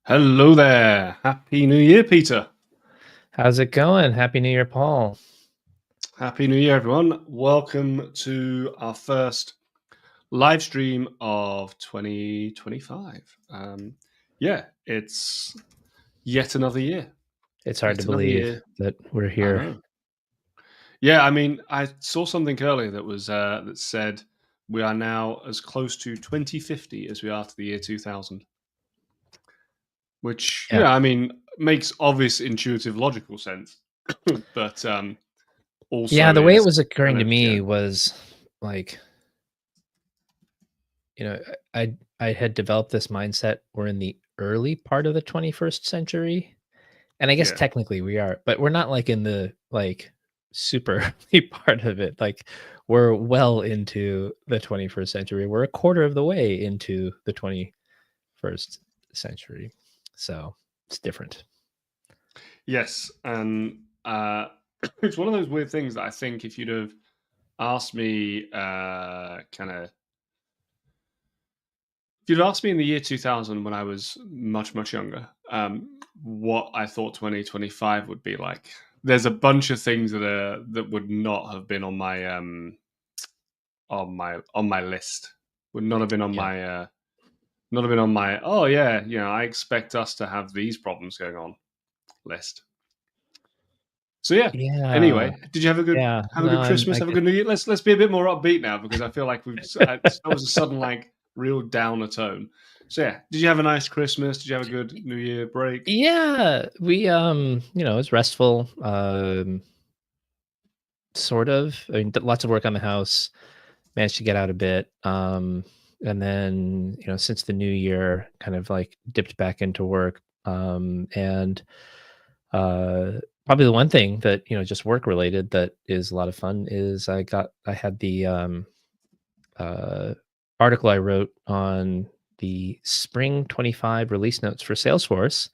Hello there. Happy New Year, Peter. How's it going? Happy New Year, Paul. Happy New Year, everyone. Welcome to our first live stream of 2025. It's yet another year. It's hard to Yet another believe year. that we're I here. know. Yeah, I mean, I saw something earlier that said we are now as close to 2050 as we are to the year 2000, which, Yeah. I mean, makes obvious intuitive logical sense, but Yeah, also the way it is was kind occurring to of, yeah. me was like, you know, I had developed this mindset. We're in the early part of the 21st century. And I guess Yeah. technically we are, but we're not like in the super early part of it. Like we're well into the 21st century. We're a quarter of the way into the 21st century. So it's different. Yes, and it's one of those weird things that I think if you'd have asked me, if you'd asked me in the year 2000 when I was much much younger, what I thought 2025 would be like, there's a bunch of things that would not have been on my list. Would not have been on Yeah. my not have been on my, oh yeah, I expect us to have these problems going on list. So yeah. Yeah. Anyway, did you Yeah. have a good No, Christmas? I Have a get good New Year. Let's be a bit more upbeat now because I feel like that was a sudden like real downer tone. So yeah, did you have a nice Christmas? Did you have a good New Year break? Yeah, we it's restful, sort of. I mean, lots of work on the house, managed to get out a bit. And then, since the new year, kind of like dipped back into work. And uh Probably the one thing that, just work related that is a lot of fun is I had the uh article I wrote on the spring 25 release notes for Salesforce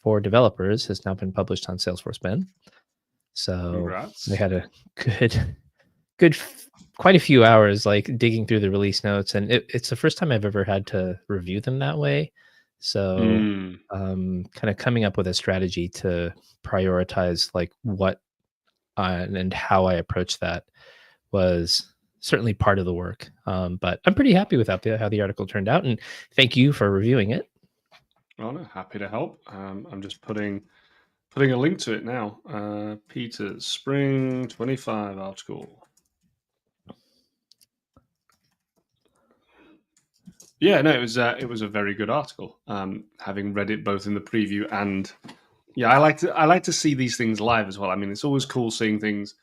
for developers has now been published on Salesforce Ben. So I Congrats. had a good, good, quite a few hours like digging through the release notes, and it's the first time I've ever had to review them that way. So, Mm, kind of coming up with a strategy to prioritize like what and how I approach that was certainly part of the work. But I'm pretty happy with how the article turned out, and thank you for reviewing it. oh no, happy to help. I'm just putting a link to it now. Peter's Spring 25 article. Yeah, no, it was a very good article. Having read it both in the preview and, yeah, I like to see these things live as well. I mean, it's always cool seeing things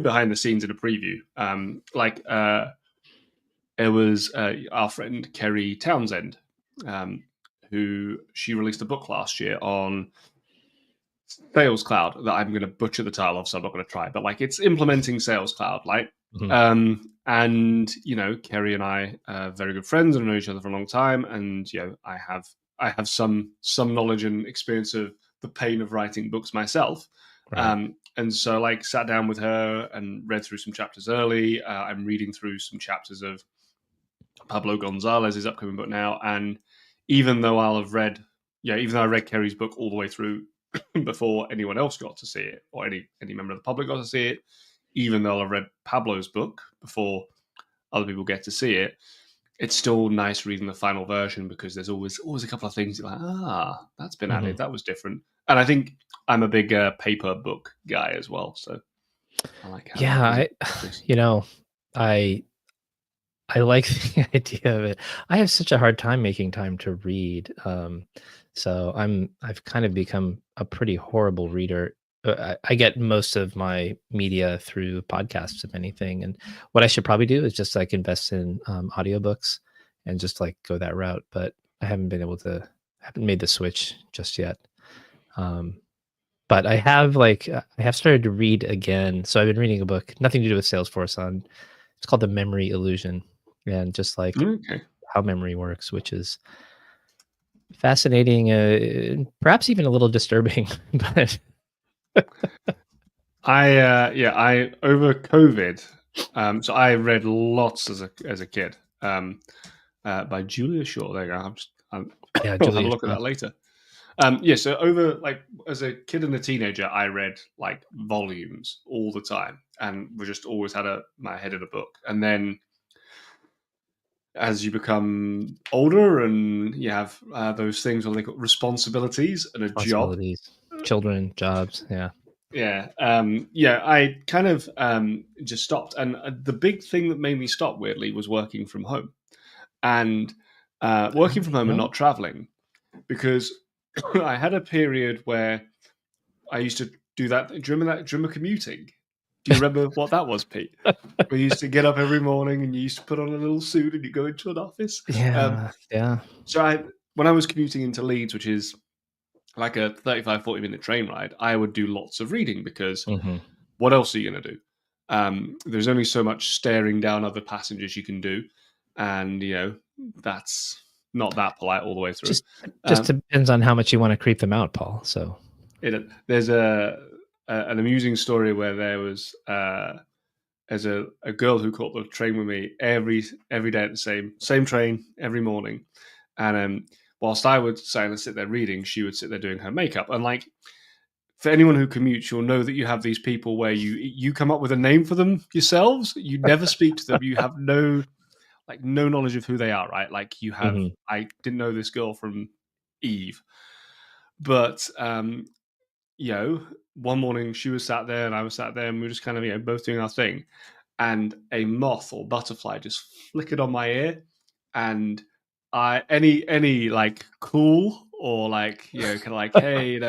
behind the scenes in a preview. It was our friend Kerry Townsend, um, who she released a book last year on Sales Cloud that I'm going to butcher the title of, so I'm not going to try. But like, it's implementing Sales Cloud, like. Mhm. And Kerry and I are very good friends and know each other for a long time. And I have some knowledge and experience of the pain of writing books myself. Right. And so, like, sat down with her and read through some chapters early. I'm reading through some chapters of Pablo Gonzalez's upcoming book now, and even though even though I read Kerry's book all the way through before anyone else got to see it, or any member of the public got to see it, even though I read Pablo's book before other people get to see it, it's still nice reading the final version because there's always a couple of things you're like, that's been Mhm. added, that was different. And I think I'm a big paper book guy as well, so I like having Yeah, physical copies. you know, I I like the idea of it. I have such a hard time making time to read. So I've kind of become a pretty horrible reader. I get most of my media through podcasts, if anything. And what I should probably do is just like invest in audiobooks and just like go that route. But I haven't been able to, haven't made the switch just yet. Um, but I have started to read again. So I've been reading a book, nothing to do with Salesforce, on it's called The Memory Illusion, and just like Okay. how memory works, which is fascinating, perhaps even a little disturbing. But I over COVID, so I read lots as a kid, by Julia Shaw. There you go. Yeah, I'll have a Julia look at that Child. later. Yeah, so over like as a kid and a teenager, I read like volumes all the time, and we just always had my head in a book. And then as you become older and you have those things where they got responsibilities and a job, Responsibilities, children, jobs. Yeah. yeah, I kind of just stopped. And the big thing that made me stop, weirdly, was working from home and working from home and No? not traveling, because I had a period where I used to do that. Do you remember that? Do you remember commuting? Do you remember what that was, Pete? We used to get up every morning and you used to put on a little suit and you go into an office. Um, Yeah, yeah. so when I was commuting into Leeds, which is like a 35, 40-minute train ride, I would do lots of reading because Mhm. what else are you going to do? There's only so much staring down other passengers you can do. And, that's not that polite all the way through. Just Um, depends on how much you wanna creep them out, Paul, so there's an amusing story where there's a girl who caught the train with me every day at the same train every morning, and whilst I would sit there reading, she would sit there doing her makeup. And like for anyone who commutes, you'll know that you have these people where you come up with a name for them yourselves. You never speak to them. You have no knowledge of who they are, right? Like Mhm. I didn't know this girl from Eve, but one morning she was sat there and I was sat there and we were just kind of, both doing our thing. And a moth or butterfly just flickered on my ear. And any like cool or like, kind of like, hey,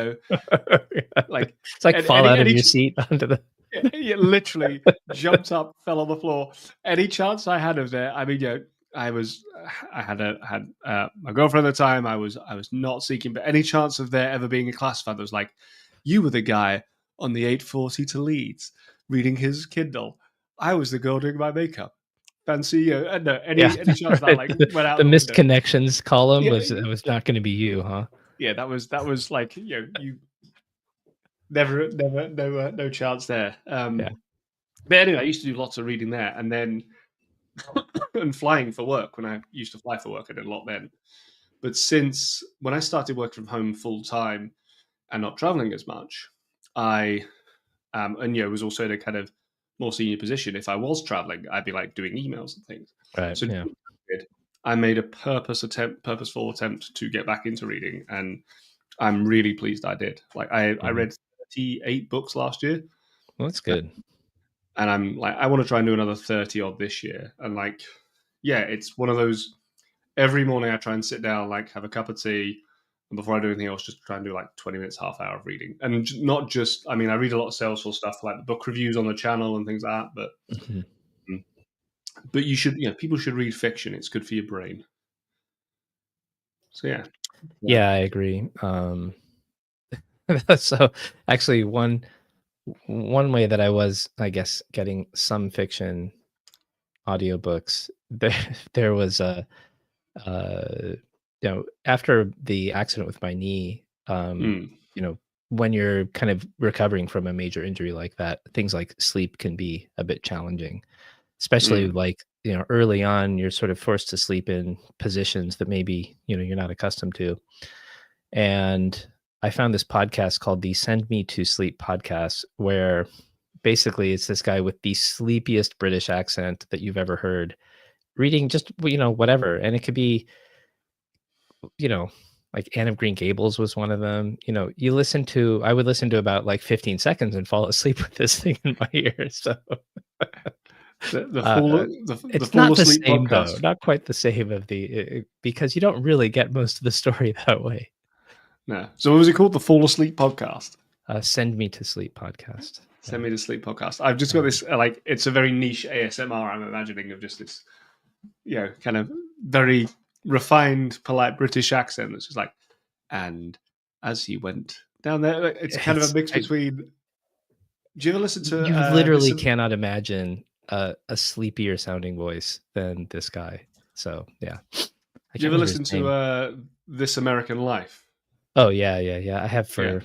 like It's like fall any, out of any, your seat onto the it literally jumped up, fell on the floor. Any chance I had of there, I mean, I was, I had my girlfriend at the time. I was not seeking, but any chance of there ever being a classified that was like, you were the guy on the 8:40 to Leeds reading his Kindle. I was the girl doing my makeup. Fancy you? No, yeah, any chance of that right, like went out the the missed window. connections column Yeah, was not gonna be you, huh? yeah, that was like you never no chance there. Yeah. But anyway, I used to do lots of reading there, and then and flying for work. When I used to fly for work, I did a lot then. But since when I started working from home full time and not traveling as much, I and was also in a kind of more senior position. If I was traveling, I'd be like doing emails and things. Right, So yeah. during COVID, I made a purposeful attempt to get back into reading, and I'm really pleased I did. Like I Mhm. read 38 books last year, Well, that's good. and I'm like I want to try and do another 30 odd this year. And like, yeah, it's one of those. Every morning I try and sit down, like have a cup of tea, and before I do anything else, just try and do like 20 minutes, half hour of reading. And not just, I mean, I read a lot of Salesforce stuff, like the book reviews on the channel and things like that. Mhm. Mm, but people should read fiction. It's good for your brain. So yeah. Yeah, I agree. So, actually, one way that I was, I guess, getting some fiction audiobooks, there was uh, after the accident with my knee, Mm, you know, when you're kind of recovering from a major injury like that, things like sleep can be a bit challenging, especially mm, like, early on, you're sort of forced to sleep in positions that maybe, you're not accustomed to. And I found this podcast called the Send Me to Sleep podcast, where basically it's this guy with the sleepiest British accent that you've ever heard reading just, whatever. And it could be, you know, like Anne of Green Gables was one of them. I would listen to about like 15 seconds and fall asleep with this thing in my ear. So the uh, full uh, the it's full not the asleep same though, podcast. not quite the same because you don't really get most of the story that way. No. So what was it called? The Full Asleep podcast. Send Me to Sleep podcast. Send Yeah. me the sleep podcast. I've just got Um, this like it's a very niche ASMR. I'm imagining of just this kind of very refined, polite British accent that's just like, and as he went down there, like, it's kind of a it's mix I, between. Do you ever listen to you this? literally cannot imagine a sleepier sounding voice than this guy. So yeah, I Do you can't ever remember his listen to name. This American Life? Oh yeah, yeah, yeah. I have Yeah, for like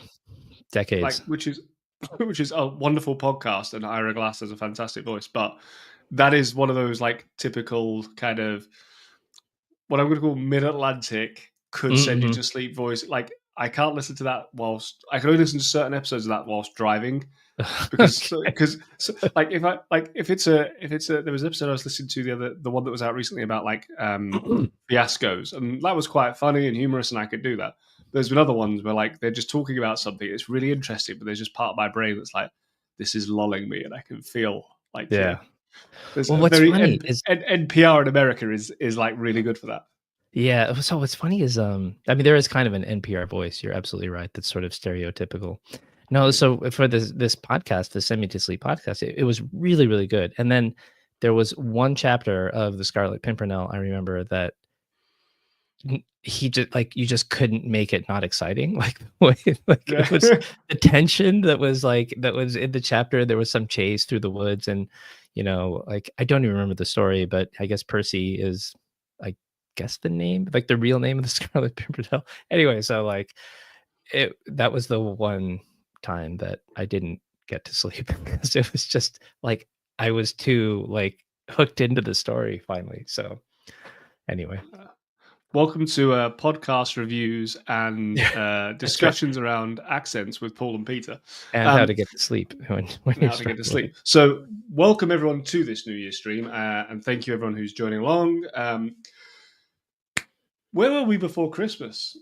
decades. which is a wonderful podcast, and Ira Glass has a fantastic voice, but that is one of those like typical kind of what I'm going to call mid-Atlantic could send you to sleep voice. Like, I can't listen to that whilst I can only listen to certain episodes of that whilst driving. Because like if it's a there was an episode I was listening to the one that was out recently about like fiascos, and that was quite funny and humorous, and I could do that. There's been other ones where like they're just talking about something, it's really interesting, but there's just part of my brain that's like, this is lulling me, and I can feel like Yeah. there's Well, a what's very funny is NPR in America is like really good for that. yeah. So what's funny is I mean, there is kind of an NPR voice. You're absolutely right. That's sort of stereotypical. No, Yeah. so for this podcast, the Send Me to Sleep podcast, it was really, really good. And then there was one chapter of the Scarlet Pimpernel I remember that he just like you just couldn't make it not exciting. Like the way like Yeah. it was the tension that was in the chapter. There was some chase through the woods, and like I don't even remember the story, but I guess Percy is, I guess, the name, like the real name of the Scarlet Pimpernel. Anyway, so like that was the one time that I didn't get to sleep because it was just like I was too like hooked into the story finally. So anyway. Welcome to podcast reviews and discussions around accents with Paul and Peter. And how to get to sleep when how to get to sleep. So welcome everyone to this New Year's stream, and thank you everyone who's joining along. Where were we before Christmas?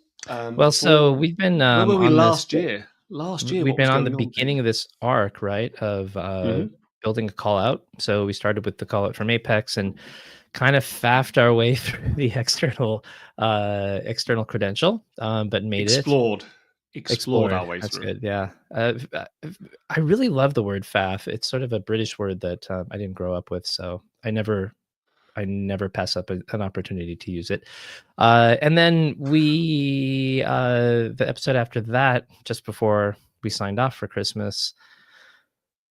So we've been where were we on last this, year? Last year, we've what been was on the going on? beginning of this arc, right, of building a call out. So we started with the call out from Apex and kind of faffed our way through the external credential, but made explored our way That's through. good. Yeah. I really love the word faff. It's sort of a British word that I didn't grow up with, so I never pass up an opportunity to use it. And then the episode after that, just before we signed off for Christmas,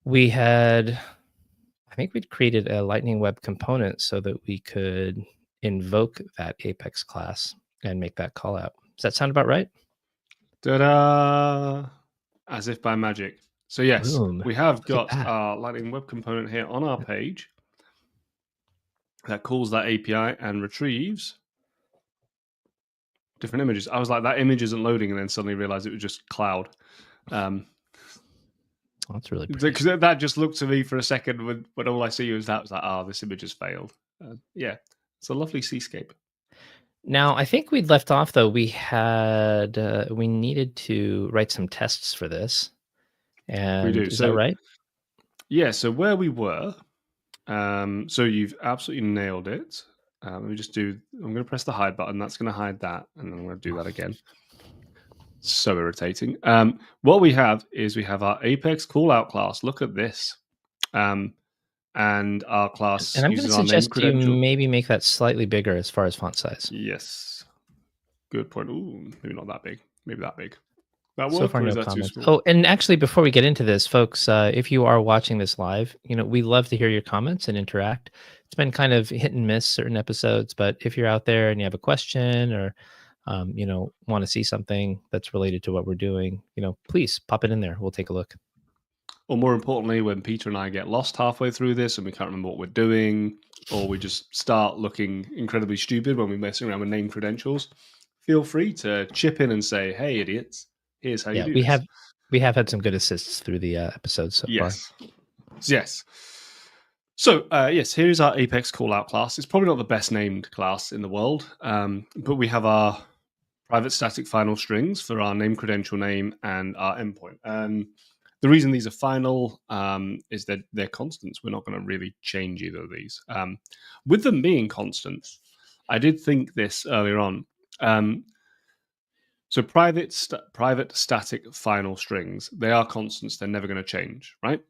I think we'd created a Lightning Web component so that we could invoke that Apex class and make that call out. Does that sound about right? Ta-da! As if by magic. So yes, Boom. we have got our Lightning Web component here on our page that calls that API and retrieves different images. I was like, that image isn't loading, and then suddenly realized it was just cloud. That's really pretty. Because that just looked to me for a second when all I see was that. I was like, this image has failed. Yeah, it's a lovely seascape. Now, I think we'd left off, though. We needed to write some tests for this. And we do. Is that right? Yeah, so where we were, so you've absolutely nailed it. Let me just I'm going to press the hide button. That's going to hide that. And then I'm going to do that again. So irritating. What we have is we have our Apex callout class. Look at this. And our class and I'm going to suggest you maybe make that slightly bigger as far as font size. Yes. Good point. Ooh, maybe not that big. Maybe that big. That so far, no comments. Oh, and actually, before we get into this, folks, if you are watching this live, we love to hear your comments and interact. It's been kind of hit and miss certain episodes, but if you're out there and you have a question or want to see something that's related to what we're doing, please pop it in there. We'll take a look. Or more importantly, when Peter and I get lost halfway through this and we can't remember what we're doing, or we just start looking incredibly stupid when we're messing around with name credentials, feel free to chip in and say, "Hey, idiots, here's how you do this." We have had some good assists through the episodes so far. Yes. So, yes, here's our Apex callout class. It's probably not the best named class in the world, but we have our private static final strings for our name credential name and our endpoint. The reason these are final is that they're constants. We're not going to really change either of these. With them being constants, I did think this earlier on. So private static final strings, they are constants. They're never going to change, right?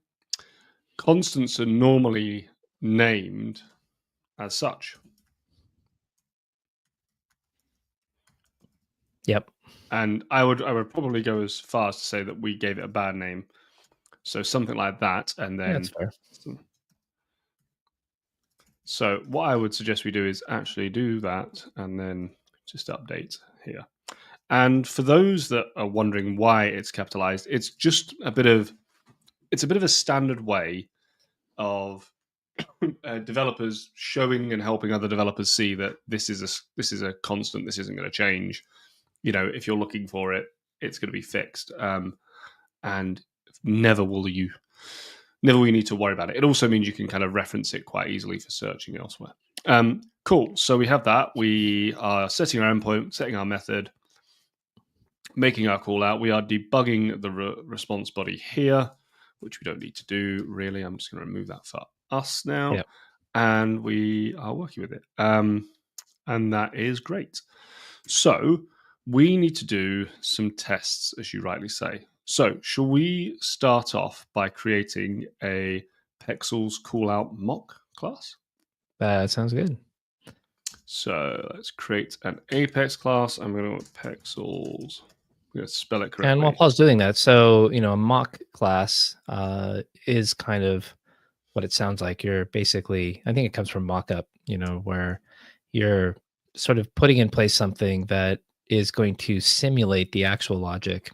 Constants are normally named as such. Yep. And I would probably go as far as to say that we gave it a bad name. So something like that, and then that's fair. So what I would suggest we do is actually do that, and then just update here. And for those that are wondering why it's capitalized, it's a bit of a standard way of developers showing and helping other developers see that this is a constant. This isn't going to change. If you're looking for it, it's going to be fixed. And never will you need to worry about it. It also means you can kind of reference it quite easily for searching elsewhere. Cool. So we have that. We are setting our endpoint, setting our method, making our call out. We are debugging the response body here, which we don't need to do really. I'm just going to remove that for us now. Yep. And we are working with it. And that is great. So we need to do some tests, as you rightly say. So shall we start off by creating a Pexels callout mock class? That sounds good. So let's create an Apex class. I'm going to Pexels. I'm going to spell it correctly. And while Paul's doing that, so a mock class is kind of what it sounds like. You're basically, I think it comes from mockup, where you're sort of putting in place something that is going to simulate the actual logic,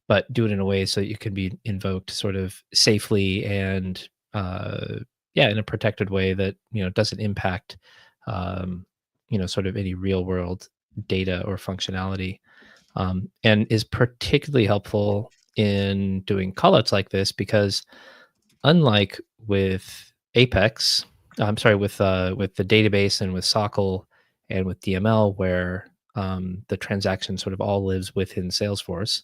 but do it in a way so that you can be invoked sort of safely and in a protected way that doesn't impact sort of any real world data or functionality, and is particularly helpful in doing callouts like this because unlike with Apex, with the database and with Sockle and with DML, where the transaction sort of all lives within Salesforce.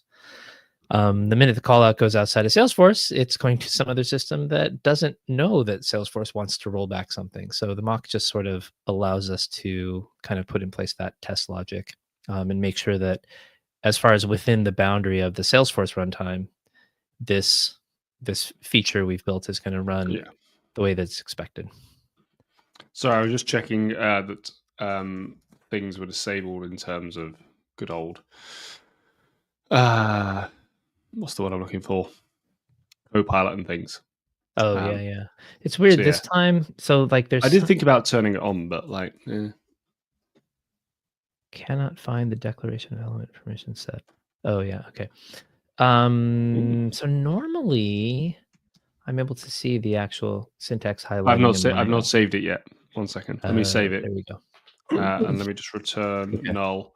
The minute the call out goes outside of Salesforce, it's going to some other system that doesn't know that Salesforce wants to roll back something. So the mock just sort of allows us to kind of put in place that test logic, and make sure that as far as within the boundary of the Salesforce runtime, this feature we've built is going to run the way that's expected. So I was just checking that things were disabled in terms of good old what's the word I'm looking for? Copilot and things. Oh yeah. It's weird this time. So there's I did think about turning it on, but cannot find the declaration of element permission set. Oh yeah, okay. So normally I'm able to see the actual syntax highlighting. I've not saved it yet. 1 second. Let me save it. There we go. And let me just return null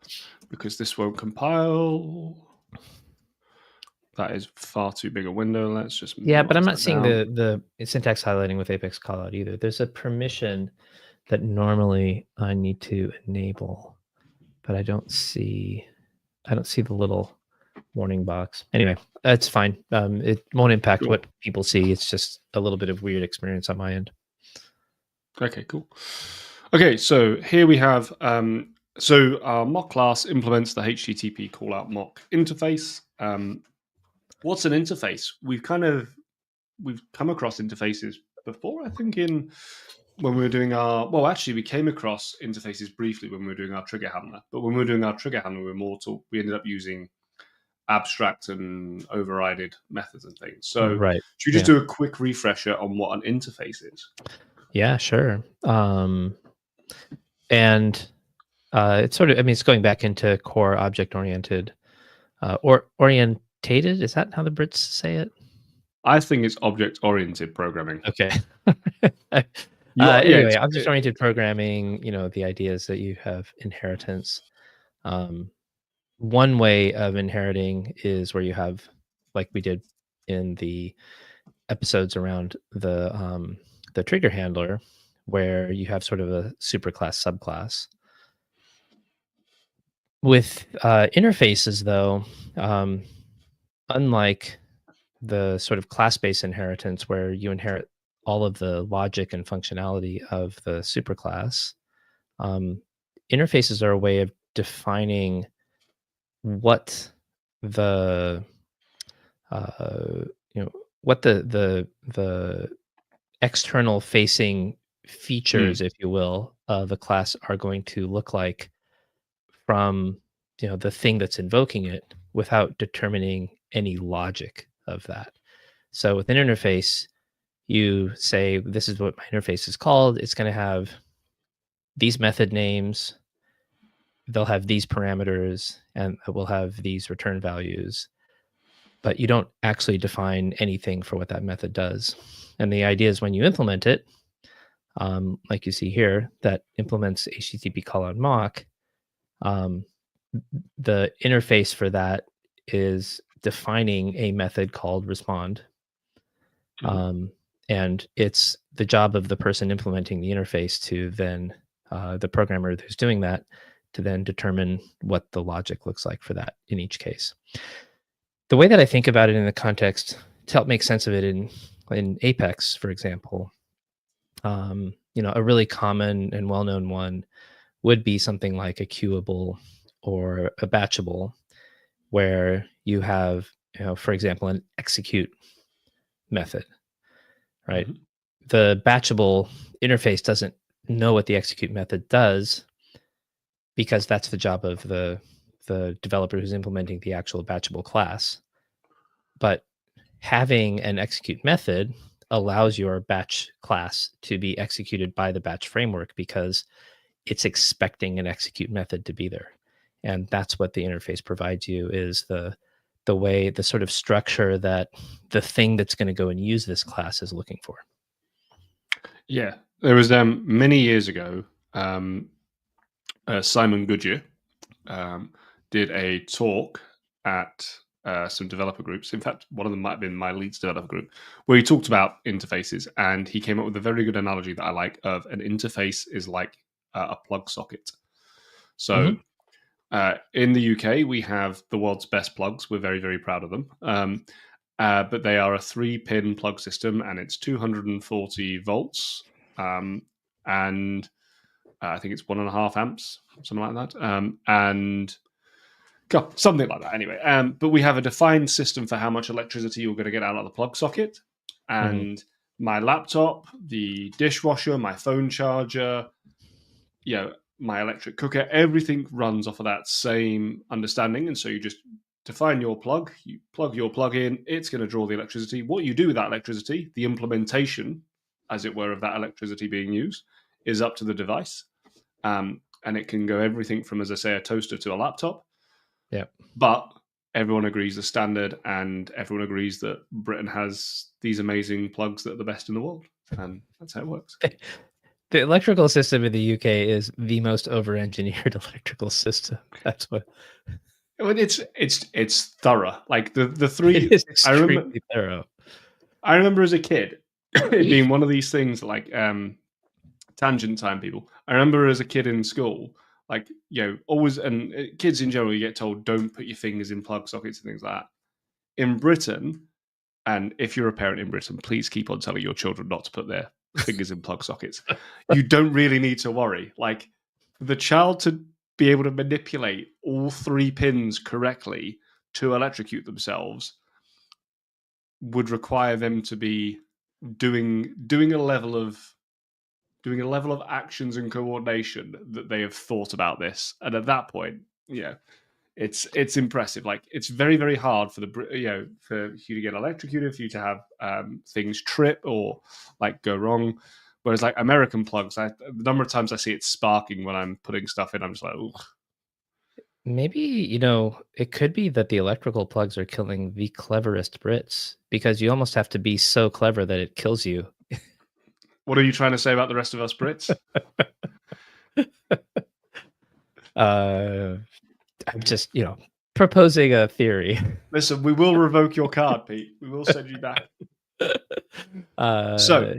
because this won't compile. That is far too big a window. Let's just but I'm not seeing the syntax highlighting with Apex callout either. There's a permission that normally I need to enable, but I don't see the little warning box. Anyway, that's fine. It won't impact what people see. It's just a little bit of weird experience on my end. Okay, cool. Okay, so here we have so our mock class implements the HTTP callout mock interface. What's an interface? We've come across interfaces before, I think, when we were doing we came across interfaces briefly when we were doing our trigger handler. But when we were doing our trigger handler, we ended up using abstract and overrided methods and things. So should we just do a quick refresher on what an interface is? Yeah, sure. And it's sort of, it's going back into core object-oriented or orientated. Is that how the Brits say it? I think it's object-oriented programming. Okay. Anyway, object-oriented programming, the idea is that you have inheritance. One way of inheriting is where you have, like we did in the episodes around the trigger handler, where you have sort of a superclass subclass. With interfaces, though, unlike the sort of class-based inheritance where you inherit all of the logic and functionality of the superclass, interfaces are a way of defining what the what the external facing features, if you will, of the class are going to look like from the thing that's invoking it without determining any logic of that. So with an interface, you say, this is what my interface is called. It's going to have these method names. They'll have these parameters, and it will have these return values. but you don't actually define anything for what that method does. And the idea is when you implement it, like you see here, that implements HTTP call on mock, um, the interface for that is defining a method called respond. Mhm. And it's the job of the person implementing the interface to then, the programmer who's doing that, to then determine what the logic looks like for that in each case. The way that I think about it in the context to help make sense of it in Apex, for example, a really common and well-known one would be something like a queuable or a batchable, where you have, for example, an execute method, right? Mhm. The batchable interface doesn't know what the execute method does because that's the job of the developer who's implementing the actual batchable class. But having an execute method allows your batch class to be executed by the batch framework because it's expecting an execute method to be there. And that's what the interface provides you, is the sort of structure that the thing that's going to go and use this class is looking for. Yeah, there was many years ago. Simon Goodyear did a talk at some developer groups. In fact, one of them might have been my Leeds developer group, where he talked about interfaces, and he came up with a very good analogy that I like of an interface is like a plug socket. So Mhm. in the UK, we have the world's best plugs. We're very, very proud of them. But they are a 3-pin plug system, and it's 240 volts, and I think it's 1.5 amps, something like that. And something like that. Anyway, but we have a defined system for how much electricity you're going to get out of the plug socket. Mhm. And my laptop, the dishwasher, my phone charger, my electric cooker, everything runs off of that same understanding. And so you just define your plug, you plug your plug in, it's going to draw the electricity. What you do with that electricity, the implementation, as it were, of that electricity being used, is up to the device. And it can go everything from, as I say, a toaster to a laptop. Yeah. But everyone agrees the standard, and everyone agrees that Britain has these amazing plugs that are the best in the world. And that's how it works. The electrical system in the UK is the most over-engineered electrical system. That's what Well, it's thorough. Like the it three. is. Extremely thorough. I remember as a kid it being one of these things like tangent time. People. I remember as a kid in school, like always, and kids in general, you get told don't put your fingers in plug sockets and things like that. In Britain, and if you're a parent in Britain, please keep on telling your children not to put their fingers in plug sockets. You don't really need to worry. Like the child to be able to manipulate all 3 pins correctly to electrocute themselves would require them to be doing a level of actions and coordination that they have thought about this. And at that point, it's impressive. Like it's very, very hard for for you to get electrocuted, for you to have things trip or like go wrong. Whereas like American plugs, the number of times I see it sparking when I'm putting stuff in, I'm just like, ooh. Maybe, it could be that the electrical plugs are killing the cleverest Brits, because you almost have to be so clever that it kills you. What are you trying to say about the rest of us Brits? Uh, I'm just, proposing a theory. Listen, we will revoke your card, Pete. We will send you back. Uh, So,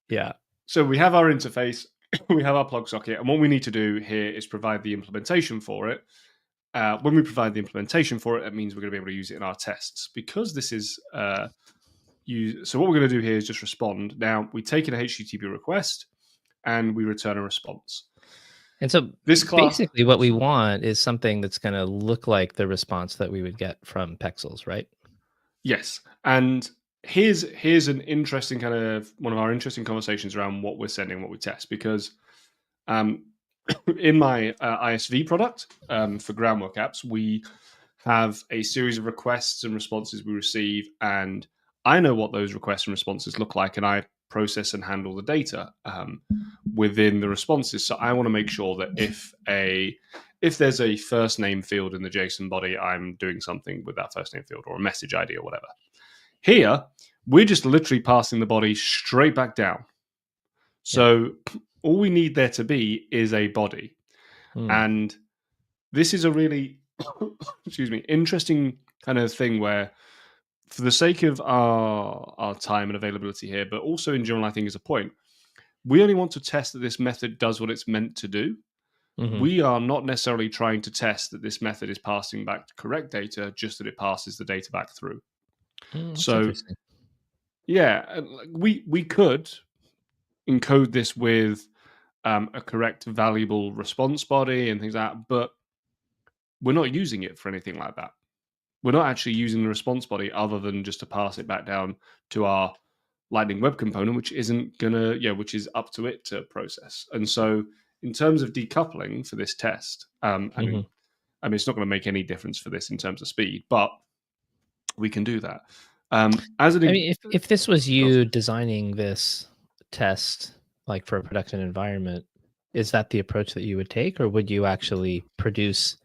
yeah. so we have our interface, we have our plug socket, and what we need to do here is provide the implementation for it. When we provide the implementation for it, it means we're going to be able to use it in our tests. Because this is so what we're going to do here is just respond. Now, we take in a HTTP request and we return a response. And so This class, basically what we want is something that's going to look like the response that we would get from Pexels, right? yes. And here's an interesting kind of one of our interesting conversations around what we're sending, what we test, because um, in my ISV product for groundwork apps, we have a series of requests and responses we receive, and I know what those requests and responses look like, and I process and handle the data within the responses. So I want to make sure that if if there's a first name field in the JSON body, I'm doing something with that first name field or a message ID or whatever. Here, we're just literally passing the body straight back down. So all we need there to be is a body. And this is a really, excuse me, interesting kind of thing where, for the sake of our time and availability here, but also in general, I think is a point, we only want to test that this method does what it's meant to do. We are not necessarily trying to test that this method is passing back correct data, just that it passes the data back through. That's So, interesting. yeah, we could encode this with a correct valuable response body and things like that, but we're not using it for anything like that. We're not actually using the response body other than just to pass it back down to our Lightning Web Component, which isn't gonna, which is up to it to process. And so, in terms of decoupling for this test, I mean, it's not going to make any difference for this in terms of speed, but we can do that. As an, I mean, if this was you designing this test, like for a production environment, is that the approach that you would take, or would you actually produce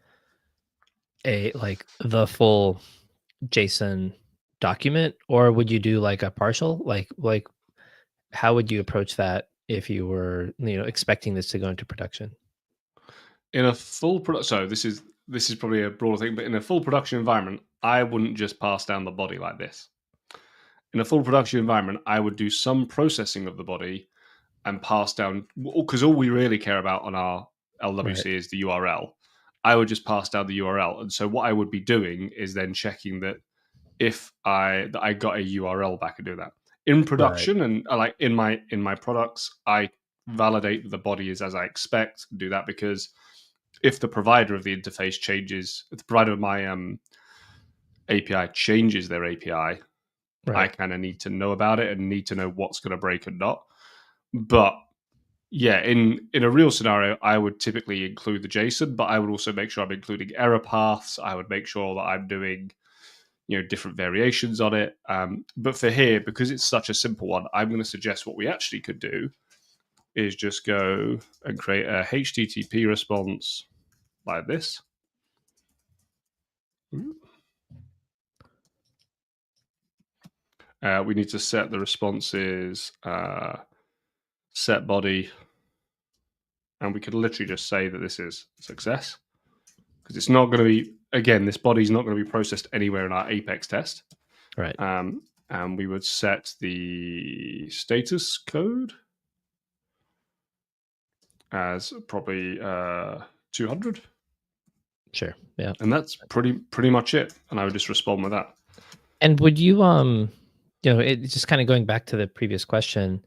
the full JSON document, or would you do like a partial, like how would you approach that if you were, expecting this to go into production? in a full product, so this is probably a broader thing, but in a full production environment, I wouldn't just pass down the body like this. In a full production environment, I would do some processing of the body and pass down, because all we really care about on our LWC is the URL. I would just pass down the URL, and so what I would be doing is then checking that if I got a URL back and do that in production, and like in my products, I validate that the body is as I expect. Do that because if the provider of the interface changes, if the provider of my API changes their API, I kind of need to know about it and need to know what's going to break and not. But yeah, in a real scenario, I would typically include the JSON, but I would also make sure I'm including error paths. I would make sure that I'm doing different variations on it. But for here, because it's such a simple one, I'm going to suggest what we actually could do is just go and create a HTTP response like this. We need to set the responses, set body, and we could literally just say that this is success, because it's not going to be, again, this body's not going to be processed anywhere in our Apex test. Right. And we would set the status code as probably 200. Sure. Yeah. And that's pretty much it. And I would just respond with that. And would you, it's just kind of going back to the previous question,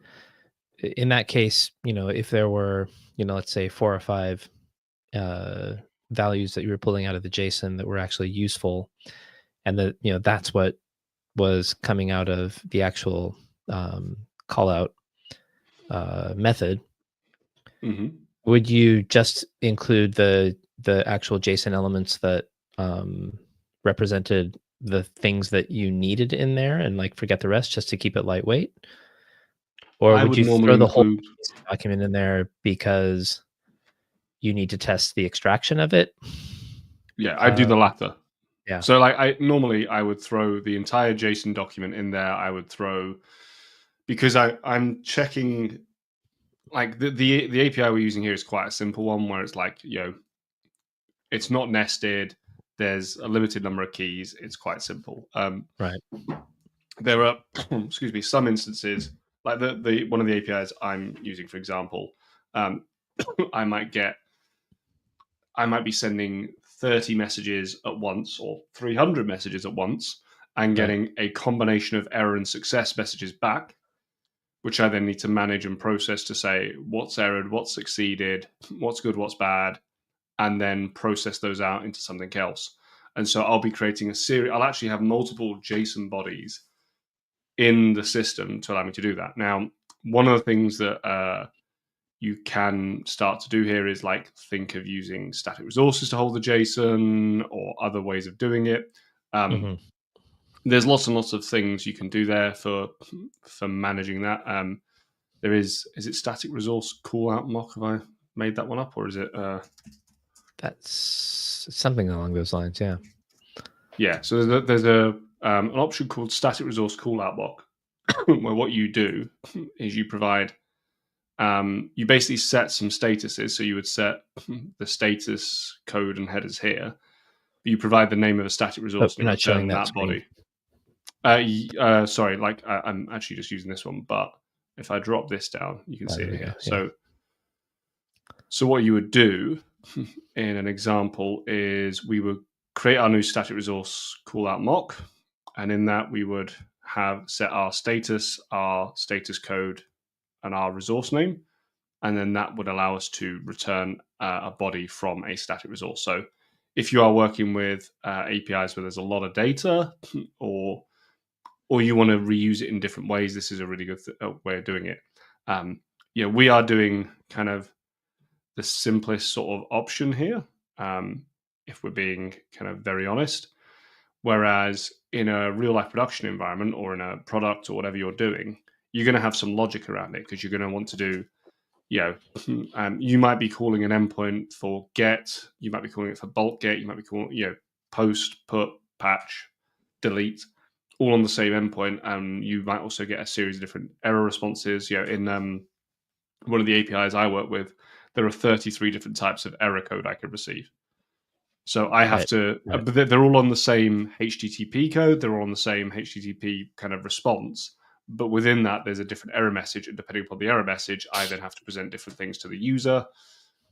in that case, if there were, let's say 4 or 5 values that you were pulling out of the JSON that were actually useful, and that, that's what was coming out of the actual call out method, would you just include the actual JSON elements that represented the things that you needed in there and like forget the rest just to keep it lightweight? Or I would would you normally throw the whole include document in there because you need to test the extraction of it? Yeah, I do the latter. Yeah. So like I would throw the entire JSON document in there. I would throw, because I'm checking, like the API we're using here is quite a simple one where it's like, it's not nested. There's a limited number of keys. It's quite simple. Right. There are, excuse me, some instances like the one of the APIs I'm using, for example, I might be sending 30 messages at once or 300 messages at once and getting a combination of error and success messages back, which I then need to manage and process to say what's errored, what's succeeded, what's good, what's bad, and then process those out into something else. And so I'll be creating a series. I'll actually have multiple JSON bodies in the system to allow me to do that. Now, one of the things that you can start to do here is like think of using static resources to hold the JSON or other ways of doing it. There's lots and lots of things you can do there for managing that. There is it static resource callout mock? Have I made that one up, or is it? That's something along those lines. Yeah. Yeah. So there's an option called static resource callout block, where what you do is you provide you basically set some statuses. So you would set the status code and headers here. You provide the name of a static Oh, resource and you're you not showing return that that screen. body. Sorry, like I'm actually just using this one, but if I drop this down, you can see There it we here. go. Yeah. So what you would do in an example is we would create our new static resource callout mock, and in that we would have set our status code, and our resource name, and then that would allow us to return a body from a static resource. So if you are working with APIs where there's a lot of data, or you want to reuse it in different ways, this is a really good way of doing it. We are doing kind of the simplest sort of option here, if we're being kind of very honest. Whereas in a real life production environment or in a product or whatever you're doing, you're going to have some logic around it because you're going to want to do, you might be calling an endpoint for get, you might be calling it for bulk get, you might be calling, post, put, patch, delete, all on the same endpoint. And you might also get a series of different error responses. In one of the APIs I work with, there are 33 different types of error code I could receive. So I have to, Right. but they're all on the same HTTP code. They're all on the same HTTP kind of response. But within that, there's a different error message. And depending upon the error message, I then have to present different things to the user.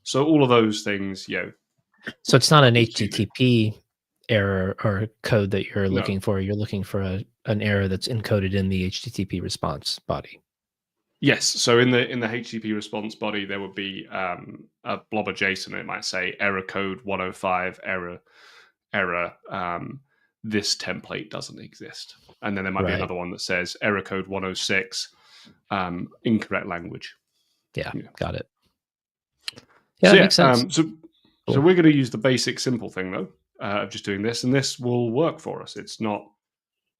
So all of those things, So it's not an excuse me. HTTP error or code that you're No. looking for. You're looking for an error that's encoded in the HTTP response body. Yes. So in the HTTP response body, there would be a blob of JSON. It might say error code 105 error. This template doesn't exist, and then there might be Right. another one that says error code 106 incorrect language. Yeah. Yeah. Got it. Yeah, that makes sense. So Cool. we're going to use the basic simple thing though, of just doing this, and this will work for us. It's not.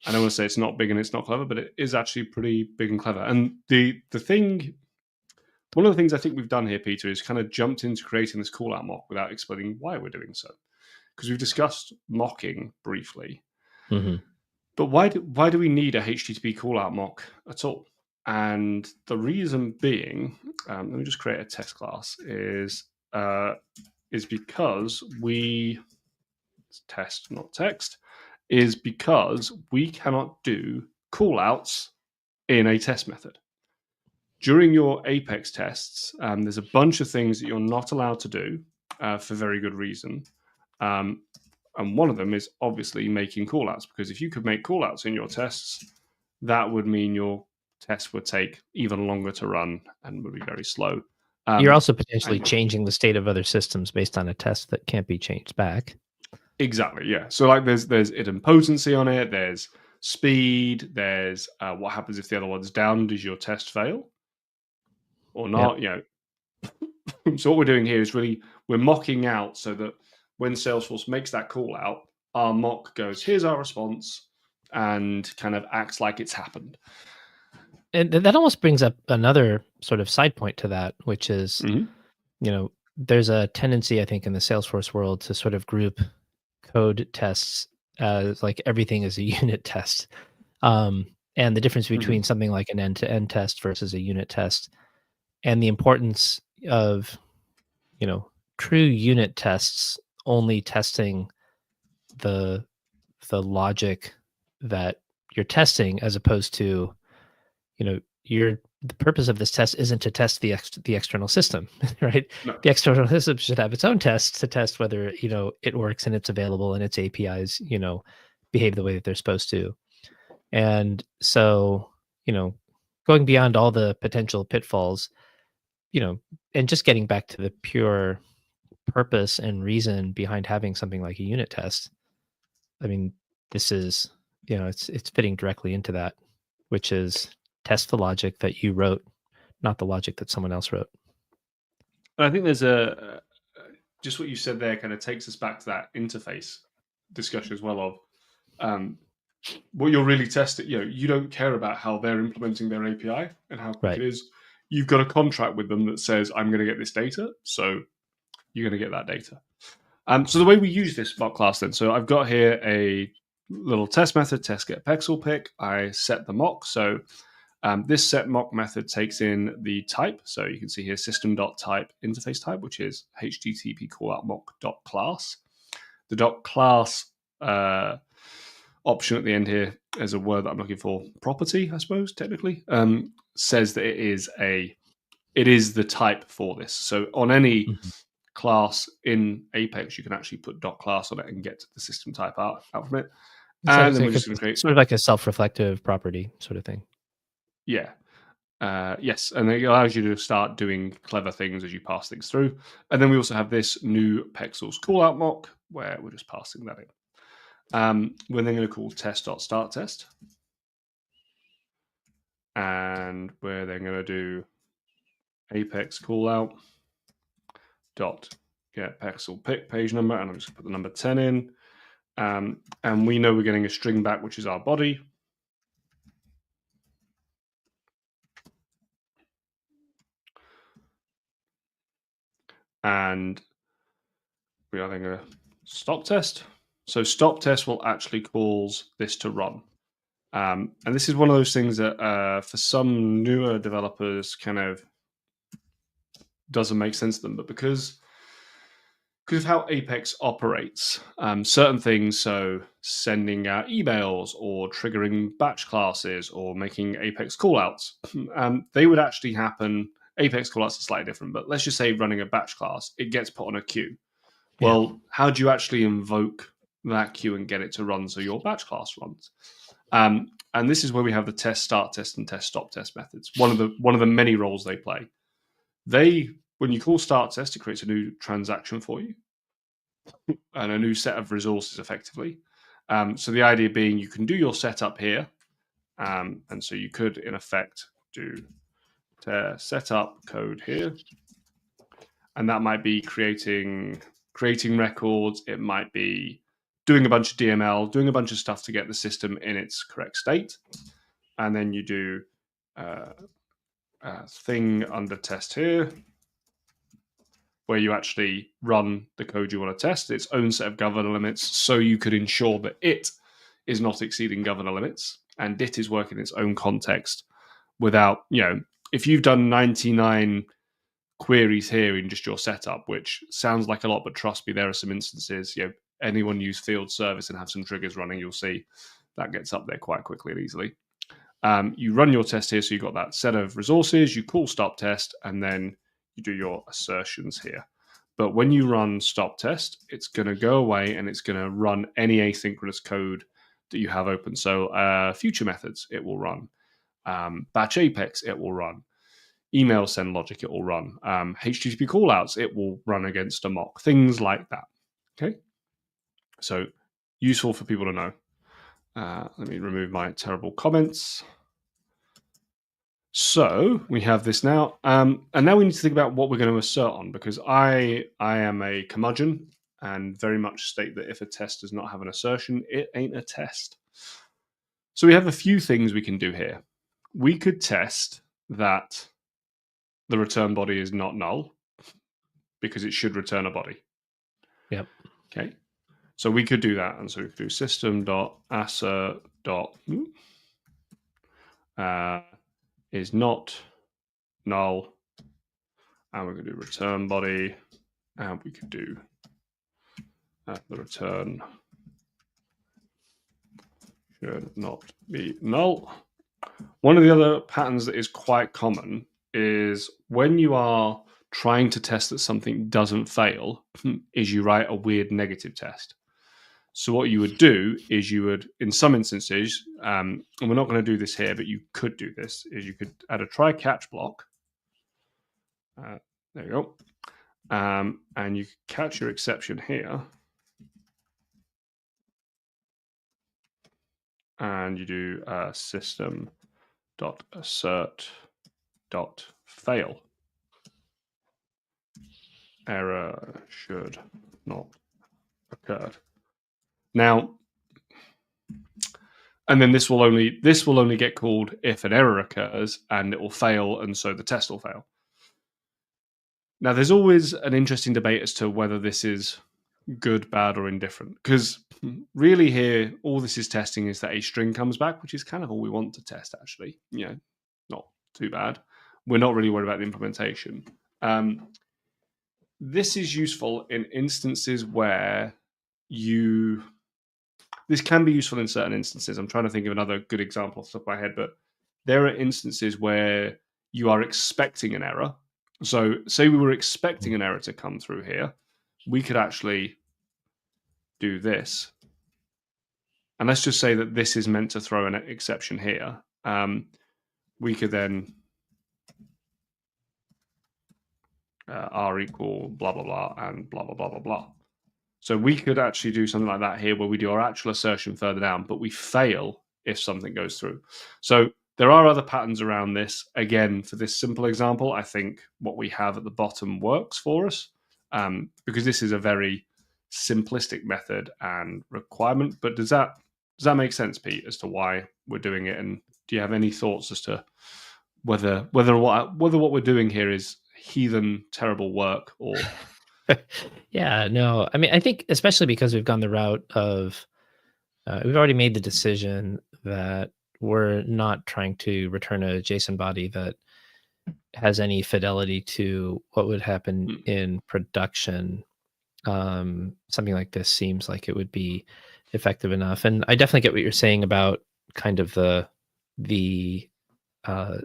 I don't want to say it's not big and it's not clever, but it is actually pretty big and clever. And the thing, one of the things I think we've done here, Peter, is kind of jumped into creating this callout mock without explaining why we're doing so. Because we've discussed mocking briefly, Mm-hmm. but why do we need a HTTP callout mock at all? And the reason being, let me just create a test class, is because test, not text, is because we cannot do callouts in a test method. During your Apex tests, there's a bunch of things that you're not allowed to do for very good reason. And one of them is obviously making callouts, because if you could make callouts in your tests, that would mean your tests would take even longer to run and would be very slow. You're also potentially And changing the state of other systems based on a test that can't be changed back. exactly, yeah. So like there's idempotency on it, there's speed, there's what happens if the other one's down, does your test fail or not? So what we're doing here is really we're mocking out so that when Salesforce makes that call out, our mock goes, here's our response, and kind of acts like it's happened. And that almost brings up another sort of side point to that, which is, there's a tendency, I think, in the Salesforce world to sort of group code tests as like everything is a unit test. And the difference between something like an end-to-end test versus a unit test, and the importance of, true unit tests only testing the logic that you're testing, as opposed to, the purpose of this test isn't to test the external system, right? No. The external system should have its own tests to test whether, it works and it's available and its APIs, behave the way that they're supposed to. And so, going beyond all the potential pitfalls, and just getting back to the pure purpose and reason behind having something like a unit test. I mean, this is, it's fitting directly into that, which is test the logic that you wrote, not the logic that someone else wrote. I think there's just what you said there kind of takes us back to that interface discussion as well of what you're really testing. You don't care about how they're implementing their API and how quick Right. it is. You've got a contract with them that says, I'm going to get this data. So you're going to get that data. So the way we use this mock class then, so I've got here a little test method, test get pixel pick. I set the mock. So this set mock method takes in the type. So you can see here system.type interface type, which is http callout mock.class. The .class option at the end here is a word that I'm looking for. Property, I suppose, technically, says that it is the type for this. So on any class in Apex, you can actually put .class on it and get the system type out from it. And then we're just going to create sort of like a self-reflective property sort of thing. Yeah. Yes, and it allows you to start doing clever things as you pass things through. And then we also have this new Pexels callout mock where we're just passing that in. We're then going to call test.startTest. And we're then going to do Apex callout dot get pexel pick page number, and I'm just going to put the number 10 in. And we know we're getting a string back, which is our body. And we are then going to stop test. So stop test will actually cause this to run. And this is one of those things that for some newer developers kind of doesn't make sense to them. But because of how Apex operates, certain things, so sending out emails or triggering batch classes or making Apex callouts, they would actually happen. Apex callouts are slightly different, but let's just say running a batch class, it gets put on a queue. Well, how do you actually invoke that queue and get it to run so your batch class runs? And this is where we have the test start test and test stop test methods. One of the many roles they play. When you call start test, it creates a new transaction for you and a new set of resources effectively. So the idea being you can do your setup here. And so you could, in effect, do setup code here. And that might be creating records. It might be doing a bunch of DML, doing a bunch of stuff to get the system in its correct state. And then you do thing under test here, where you actually run the code you want to test, its own set of governor limits, so you could ensure that it is not exceeding governor limits and it is working in its own context without, if you've done 99 queries here in just your setup, which sounds like a lot, but trust me, there are some instances, anyone use field service and have some triggers running, you'll see that gets up there quite quickly and easily. You run your test here, so you've got that set of resources, you call stop test, and then you do your assertions here. But when you run stop test, it's going to go away and it's going to run any asynchronous code that you have open. So future methods, it will run. Batch Apex, it will run. Email send logic, it will run. HTTP callouts, it will run against a mock. Things like that. Okay? So useful for people to know. Let me remove my terrible comments. So we have this now. And now we need to think about what we're going to assert on, because I am a curmudgeon and very much state that if a test does not have an assertion, it ain't a test. So we have a few things we can do here. We could test that the return body is not null because it should return a body. Yep. Okay. So we could do that. And so we could do system.assert. Is not null, and we're going to do return body, and we could do the return should not be null. One of the other patterns that is quite common is when you are trying to test that something doesn't fail, is you write a weird negative test. So what you would do is you would, in some instances, and we're not going to do this here, but you could do this, is you could add a try catch block. There you go. And you catch your exception here. And you do system.assert.fail. Error should not occur. Now, and then this will only get called if an error occurs, and it will fail, and so the test will fail. Now, there's always an interesting debate as to whether this is good, bad, or indifferent. Because really here, all this is testing is that a string comes back, which is kind of all we want to test, actually. Not too bad. We're not really worried about the implementation. This is useful in instances where this can be useful in certain instances. I'm trying to think of another good example off the top of my head, but there are instances where you are expecting an error. So say we were expecting an error to come through here, we could actually do this. And let's just say that this is meant to throw an exception here. We could then r equal blah, blah, blah, and blah, blah, blah, blah, blah. So we could actually do something like that here where we do our actual assertion further down, but we fail if something goes through. So there are other patterns around this. Again, for this simple example, I think what we have at the bottom works for us because this is a very simplistic method and requirement. But does that make sense, Pete, as to why we're doing it? And do you have any thoughts as to whether what we're doing here is heathen terrible work or Yeah, no. I mean, I think especially because we've gone the route of we've already made the decision that we're not trying to return a JSON body that has any fidelity to what would happen in production. Something like this seems like it would be effective enough. And I definitely get what you're saying about kind of the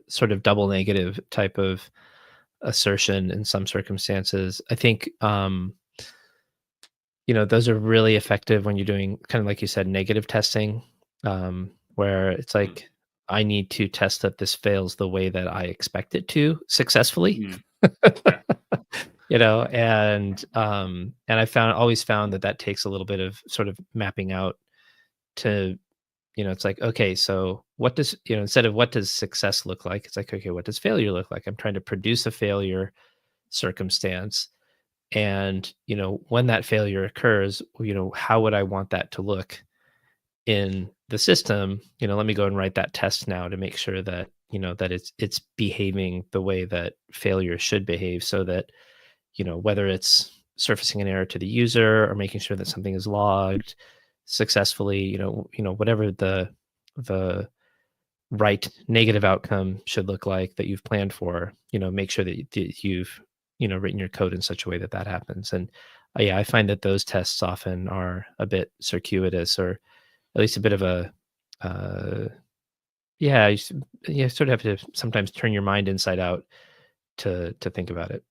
sort of double negative type of assertion in some circumstances. I think those are really effective when you're doing kind of like you said, negative testing, where it's like I need to test that this fails the way that I expect it to successfully. Yeah. And I always found that takes a little bit of sort of mapping out to, it's like, okay, so what does, instead of what does success look like, it's like, okay, what does failure look like? I'm trying to produce a failure circumstance. And, when that failure occurs, how would I want that to look in the system? Let me go and write that test now to make sure that, that it's behaving the way that failure should behave, so that, whether it's surfacing an error to the user or making sure that something is logged successfully, whatever the right negative outcome should look like that you've planned for, make sure that you've, written your code in such a way that happens. And yeah, I find that those tests often are a bit circuitous, or at least a bit of a, you sort of have to sometimes turn your mind inside out to think about it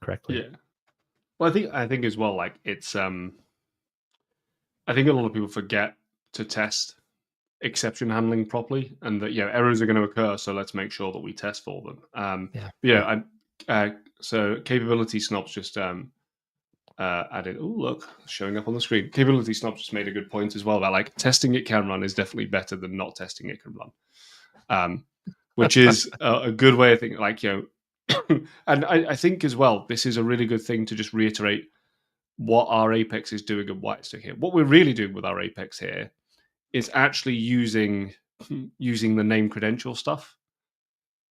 correctly. Yeah. Well, I think as well, like it's I think a lot of people forget to test exception handling properly, and that errors are going to occur, so let's make sure that we test for them. So capability snobs just added. Oh, look, showing up on the screen. Capability snobs just made a good point as well about like testing it can run is definitely better than not testing it can run, which is a good way of thinking. Like and I think as well, this is a really good thing to just reiterate what our Apex is doing and why it's doing here. What we're really doing with our Apex here is actually using the name credential stuff.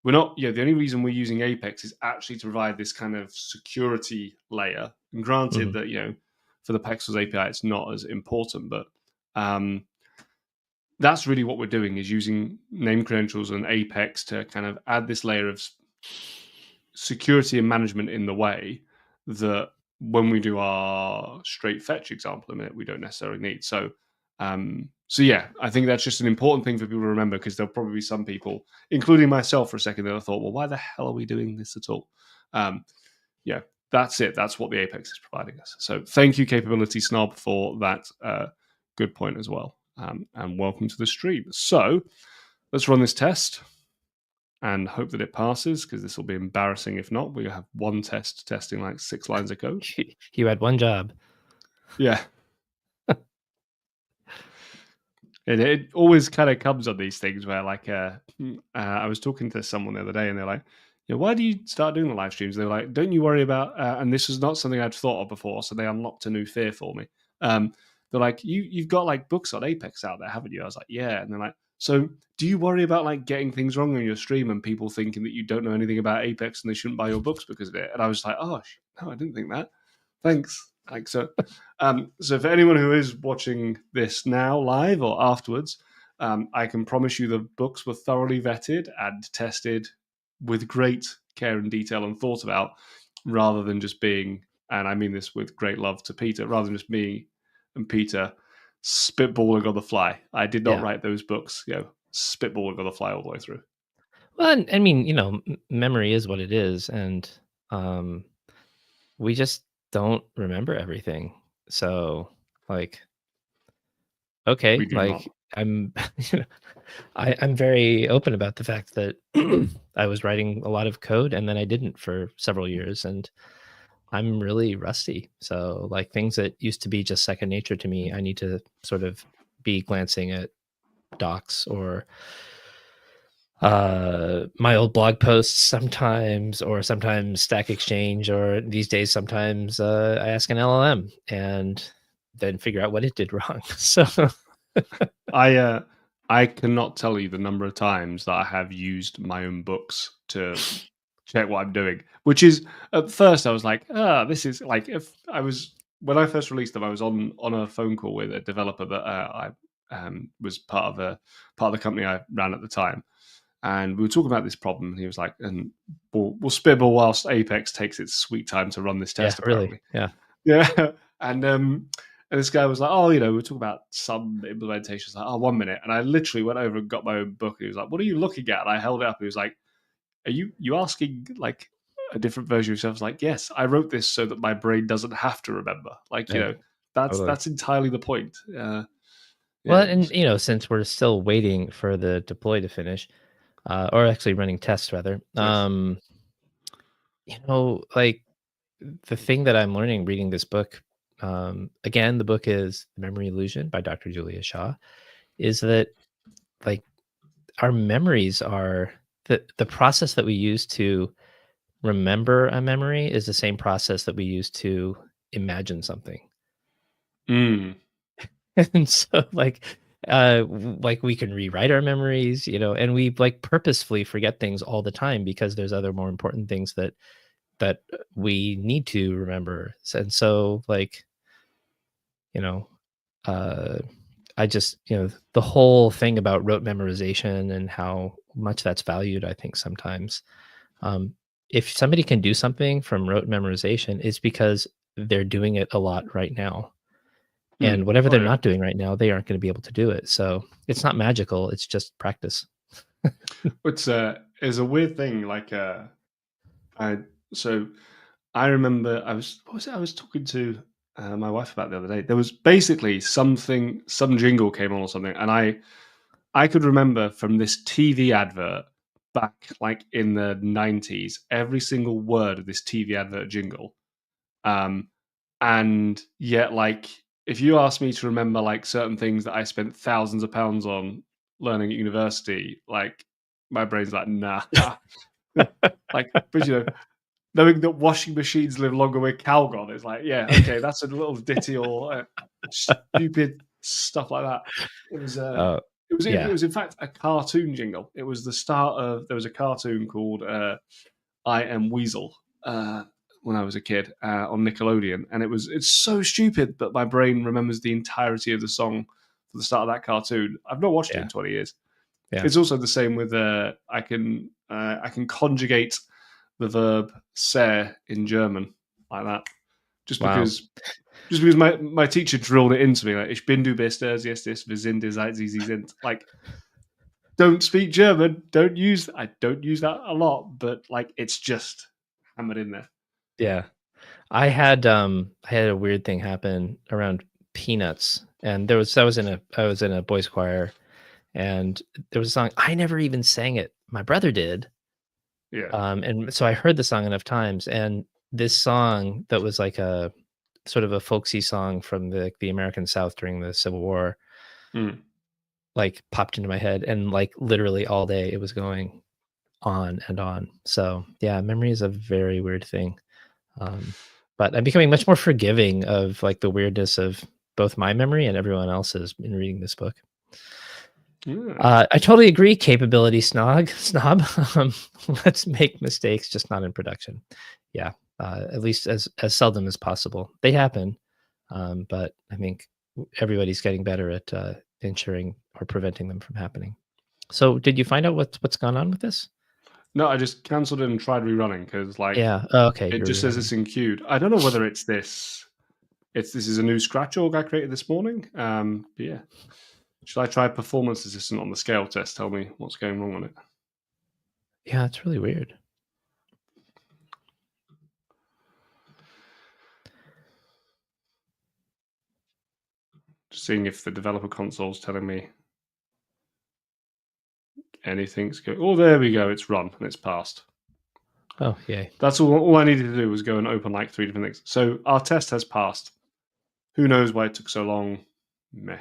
We're not, the only reason we're using Apex is actually to provide this kind of security layer. And granted that, for the Pexels API, it's not as important, but that's really what we're doing, is using name credentials and Apex to kind of add this layer of security and management in the way that when we do our straight fetch example in a minute, we don't necessarily need. So yeah, I think that's just an important thing for people to remember, because there'll probably be some people, including myself for a second, that I thought, well, why the hell are we doing this at all? Yeah, that's it. That's what the Apex is providing us. So thank you, Capability Snob, for that good point as well. And welcome to the stream. So let's run this test and hope that it passes, because this will be embarrassing if not. We have one test testing like 6 lines of code. You had one job. Yeah. And it always kind of comes on these things where, like, I was talking to someone the other day, and they're like, why do you start doing the live streams? They're like, don't you worry about, and this was not something I'd thought of before, so they unlocked a new fear for me. They're like, you've got like books on Apex out there, haven't you? I was like, yeah. And they're like, so do you worry about like getting things wrong on your stream and people thinking that you don't know anything about Apex and they shouldn't buy your books because of it? And I was like, oh, no, I didn't think that. Thanks. Like so. So for anyone who is watching this now live or afterwards, I can promise you the books were thoroughly vetted and tested with great care and detail and thought about, rather than just being, and I mean this with great love to Peter, rather than just me and Peter spitballing on the fly. I did not Yeah. write those books, spitballing on the fly all the way through. Well, and I mean, memory is what it is, and um, we just don't remember everything. So, like, We okay, do not. like I'm, I'm very open about the fact that I was writing a lot of code and then I didn't for several years, and I'm really rusty. So, like, things that used to be just second nature to me, I need to sort of be glancing at docs or my old blog posts sometimes, or sometimes Stack Exchange, or these days sometimes I ask an LLM and then figure out what it did wrong. So I cannot tell you the number of times that I have used my own books to check what I'm doing. Which is, at first I was like, this is like, if I was, when I first released them, I was on a phone call with a developer that I was part of the company I ran at the time, and we were talking about this problem. And he was like, "And we'll spitball whilst Apex takes its sweet time to run this yeah, test." really, Apparently, yeah, yeah. And this guy was like, "Oh, we're talking about some implementations." Like, "Oh, 1 minute," and I literally went over and got my own book. And he was like, "What are you looking at?" And I held it up. And he was like, "Are you asking like a different version of yourself?" I was like, "Yes, I wrote this so that my brain doesn't have to remember." Like, yeah, totally. that's entirely the point. Well, Yeah. and since we're still waiting for the deploy to finish, or actually running tests rather, Yes. like the thing that I'm learning reading this book, again, the book is The Memory Illusion by Dr. Julia Shaw, is that like our memories are the process that we use to remember a memory is the same process that we use to imagine something. Mm. And so like we can rewrite our memories, and we like purposefully forget things all the time because there's other more important things that we need to remember. And so like, you know, uh I just, the whole thing about rote memorization and how much that's valued, I think sometimes. Um, if somebody can do something from rote memorization, it's because they're doing it a lot right now. And Mm. whatever Oh they're yeah. not doing right now, they aren't going to be able to do it. So it's not magical. It's just practice. It's a weird thing. Like I so I remember I was what was it I was talking to my wife about the other day. There was basically some jingle came on or something, and I could remember from this TV advert back like in the 90s every single word of this TV advert jingle. Um, and yet, like, if you ask me to remember like certain things that I spent thousands of pounds on learning at university, like my brain's like, nah. Like, but knowing that washing machines live longer with Calgon is like, yeah, okay, that's a little ditty or stupid stuff like that. It was Uh, it yeah, was in fact a cartoon jingle. It was the start of there was a cartoon called I Am Weasel when I was a kid on Nickelodeon, and it's so stupid that my brain remembers the entirety of the song for the start of that cartoon. I've not watched it yeah, in 20 years. yeah. It's also the same with I can conjugate the verb "sehr" in German like that, just Wow. because my teacher drilled it into me like "Ich bin, du bist, er, sie ist, es, wir sind, ihr seid, sie sind." Like, don't speak German. I don't use that a lot, but like it's just hammered in there. Yeah. I had a weird thing happen around peanuts. And I was in a boys choir, and there was a song. I never even sang it. My brother did. Yeah. And so I heard the song enough times, and this song that was like a sort of a folksy song from the American South during the Civil War, Mm. like popped into my head, and like literally all day it was going on and on. So yeah, memory is a very weird thing. Um, but I'm becoming much more forgiving of like the weirdness of both my memory and everyone else's in reading this book. Yeah. I totally agree. Capability snob. Let's make mistakes, just not in production. Yeah. at least as seldom as possible. They happen, but I think everybody's getting better at ensuring or preventing them from happening. So, did you find out what's gone on with this? No, I just cancelled it and tried rerunning because Yeah. Oh, okay. it You're just says rerunning. it's in queued. I don't know whether it's this. This is a new scratch org I created this morning. But yeah, should I try performance assistant on the scale test? Tell me what's going wrong on it. Yeah, it's really weird. Just seeing if the developer console is telling me anything's going. Oh, there we go. It's run and it's passed. Oh, yay. That's all I needed to do was go and open like 3 different things. So our test has passed. Who knows why it took so long? Meh.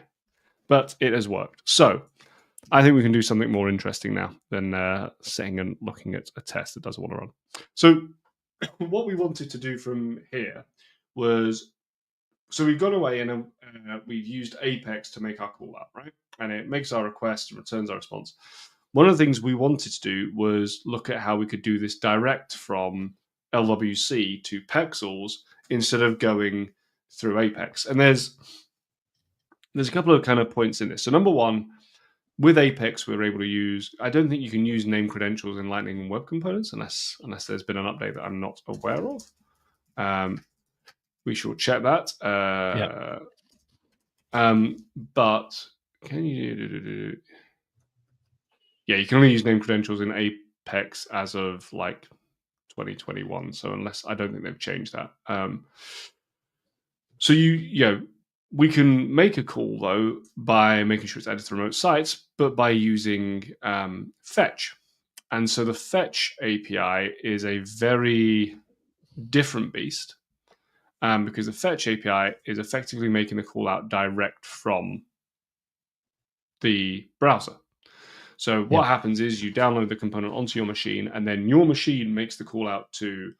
But it has worked. So I think we can do something more interesting now than sitting and looking at a test that doesn't want to run. So what we wanted to do from here was, so we've gone away and we've used Apex to make our call out, right? And it makes our request and returns our response. One of the things we wanted to do was look at how we could do this direct from LWC to Pexels instead of going through Apex. And there's a couple of kind of points in this. So number one, with Apex, we were able to use. I don't think you can use name credentials in Lightning Web Components unless there's been an update that I'm not aware of. We shall check that. Yeah. But can you? Yeah, you can only use name credentials in Apex as of like 2021. So unless I don't think they've changed that. So we can make a call though by making sure it's added to remote sites, but by using fetch. And so the fetch API is a very different beast because the fetch API is effectively making the call out direct from the browser. So what happens is you download the component onto your machine, and then your machine makes the call out to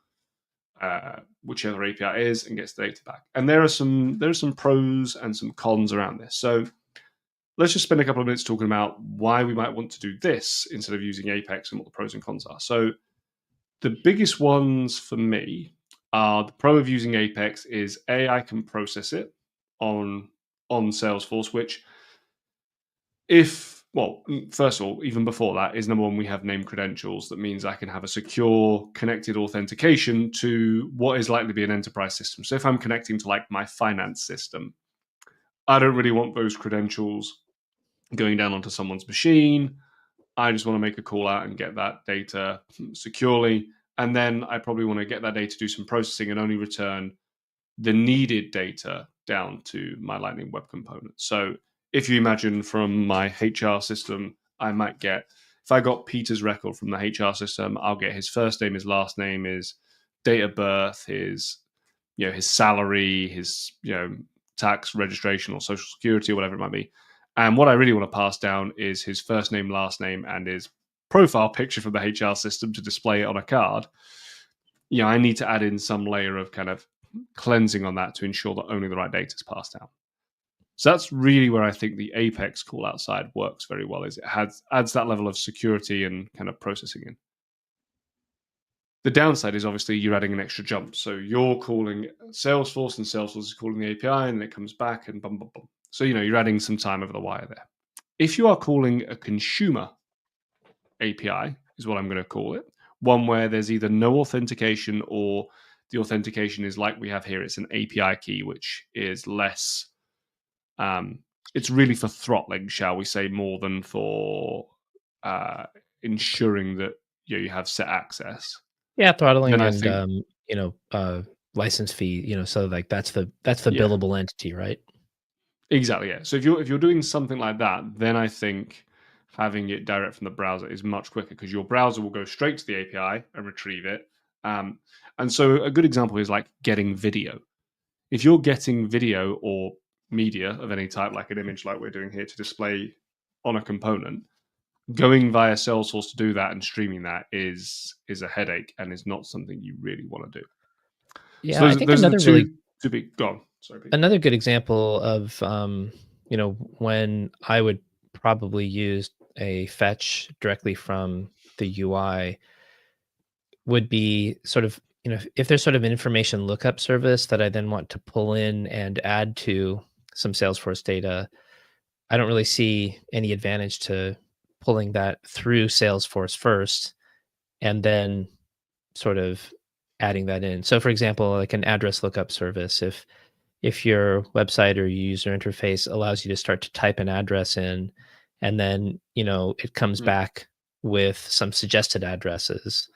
whichever API is and gets the data back. And there are some pros and some cons around this. So let's just spend a couple of minutes talking about why we might want to do this instead of using Apex and what the pros and cons are. So the biggest ones for me are the pro of using Apex is I can process it on Salesforce, which first of all, even before that is number one, we have name credentials. That means I can have a secure connected authentication to what is likely to be an enterprise system. So if I'm connecting to like my finance system, I don't really want those credentials going down onto someone's machine. I just want to make a call out and get that data securely. And then I probably want to get that data, do some processing, and only return the needed data down to my Lightning Web Component. So if you imagine from my HR system, I might get, if I got Peter's record from the HR system, I'll get his first name, his last name, his date of birth, his salary, his tax registration or social security or whatever it might be. And what I really want to pass down is his first name, last name, and his profile picture from the HR system to display it on a card. I need to add in some layer of kind of cleansing on that to ensure that only the right data is passed out. So that's really where I think the Apex call outside works very well, is it adds that level of security and kind of processing in. The downside is obviously you're adding an extra jump. So you're calling Salesforce and Salesforce is calling the API and then it comes back and bum, bum, bum. So, you're adding some time over the wire there. If you are calling a consumer API, is what I'm going to call it, one where there's either no authentication or the authentication is like we have here, it's an API key, which is less, it's really for throttling, shall we say, more than for ensuring that you have set access. Yeah, throttling Then I and think, license fee, so like that's the billable entity, right? Exactly, yeah. So if you're doing something like that, then I think having it direct from the browser is much quicker because your browser will go straight to the API and retrieve it. And so a good example is like getting video. If you're getting video or media of any type, like an image like we're doing here to display on a component, going via Salesforce to do that and streaming that is a headache and is not something you really want to do. Yeah, So I think those are the another really two big. Go on. Sorry, Pete. another good example of when I would probably use a fetch directly from the UI would be sort of if there's sort of an information lookup service that I then want to pull in and add to some Salesforce data, I don't really see any advantage to pulling that through Salesforce first and then sort of adding that in. So for example, like an address lookup service, if your website or your user interface allows you to start to type an address in and then, it comes Mm. back with some suggested addresses,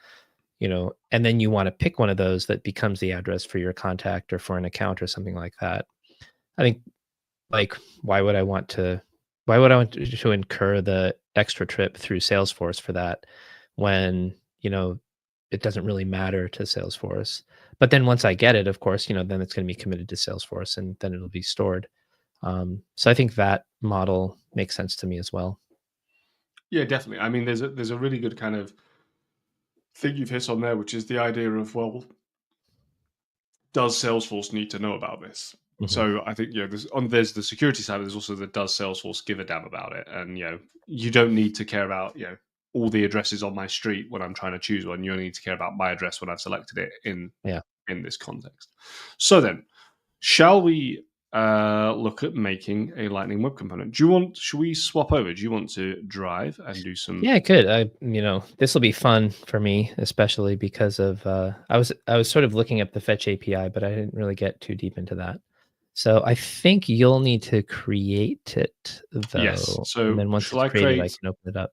and then you want to pick one of those that becomes the address for your contact or for an account or something like that. I think like why would I want to incur the extra trip through Salesforce for that when, it doesn't really matter to Salesforce. But then once I get it, of course, then it's going to be committed to Salesforce and then it'll be stored. So I think that model makes sense to me as well. Yeah, definitely. I mean, there's a really good kind of thing you've hit on there, which is the idea of, well, does Salesforce need to know about this? Mhm. So I think there's the security side. There's also the does Salesforce give a damn about it? And you don't need to care about all the addresses on my street when I'm trying to choose one. You only need to care about my address when I've selected it Yeah. in this context. So then, shall we look at making a Lightning Web Component? Should we swap over? Do you want to drive and do some? Yeah, I could. This will be fun for me, especially because of I was sort of looking up the fetch API, but I didn't really get too deep into that. So I think you'll need to create it Yes. though, and So then once it's created, I can open it up.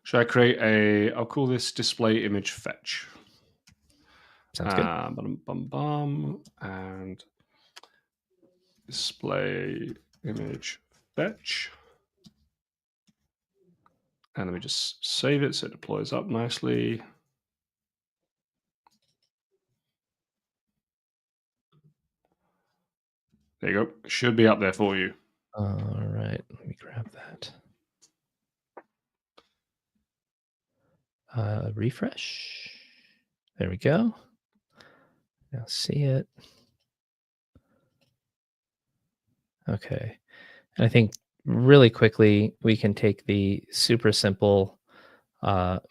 should I create I'll call this display image fetch. Sounds good. And display image fetch. And let me just save it so it deploys up nicely. There you go. Should be up there for you. All right, let me grab that. Refresh. There we go. Now see it. Okay. And I think really quickly we can take the super simple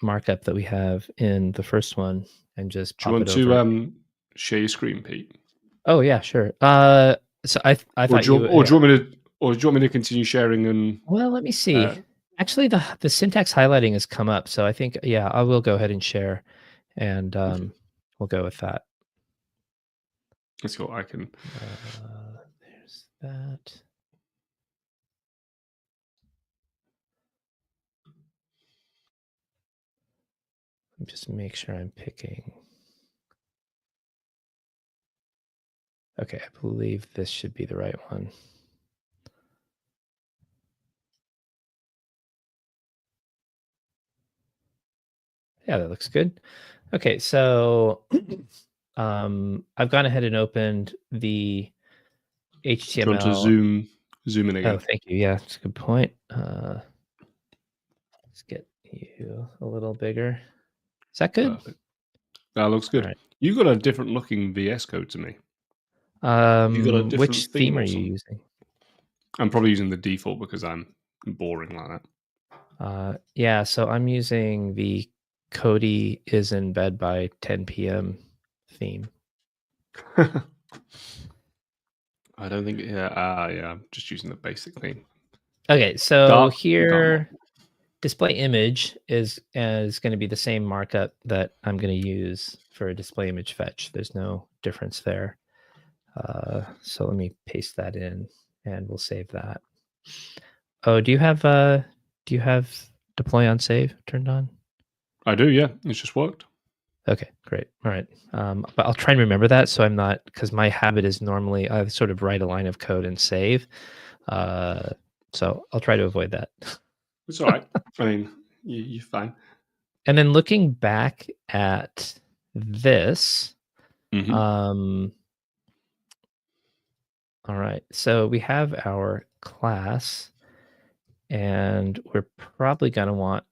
markup that we have in the first one and just Do you pop want it to over. share your screen, Pete? Oh yeah, sure. So I Or thought do you, you. or do you want me to or do you want me to continue sharing and Well, let me see. uh, Actually, the syntax highlighting has come up, so I think yeah, I will go ahead and share, and okay. we'll go with that. Let's go. I can There's that. Let me just make sure I'm picking. Okay, I believe this should be the right one. Yeah, that looks good. Okay, so I've gone ahead and opened the do you want to HTML. zoom in Oh, again? thank you. Yeah, that's a good point. Let's get you a little bigger. Is that good? Perfect. That looks All good. right. You got a different looking VS Code to me. Have you got a different Which theme theme are or you something? using? I'm probably using the default because I'm boring like Yeah, so I'm using the Cody is in bed by 10 p.m. theme. that. I don't think. Yeah. I'm just using the basic theme. Okay, so Dark here mode. display image is going to be the same markup that I'm going to use for a display image fetch. There's no difference there. So let me paste that in, and we'll save that. Oh, do you have deploy on save turned on? I do. Yeah, it's just worked. Okay, great. All right. But I'll try and remember that so I'm not, because my habit is normally I sort of write a line of code and save. Uh, so I'll try to avoid that. It's all right. I mean, you're fine. And then looking back at this, Mm-hmm. um, all right. So we have our class, and we're probably going to want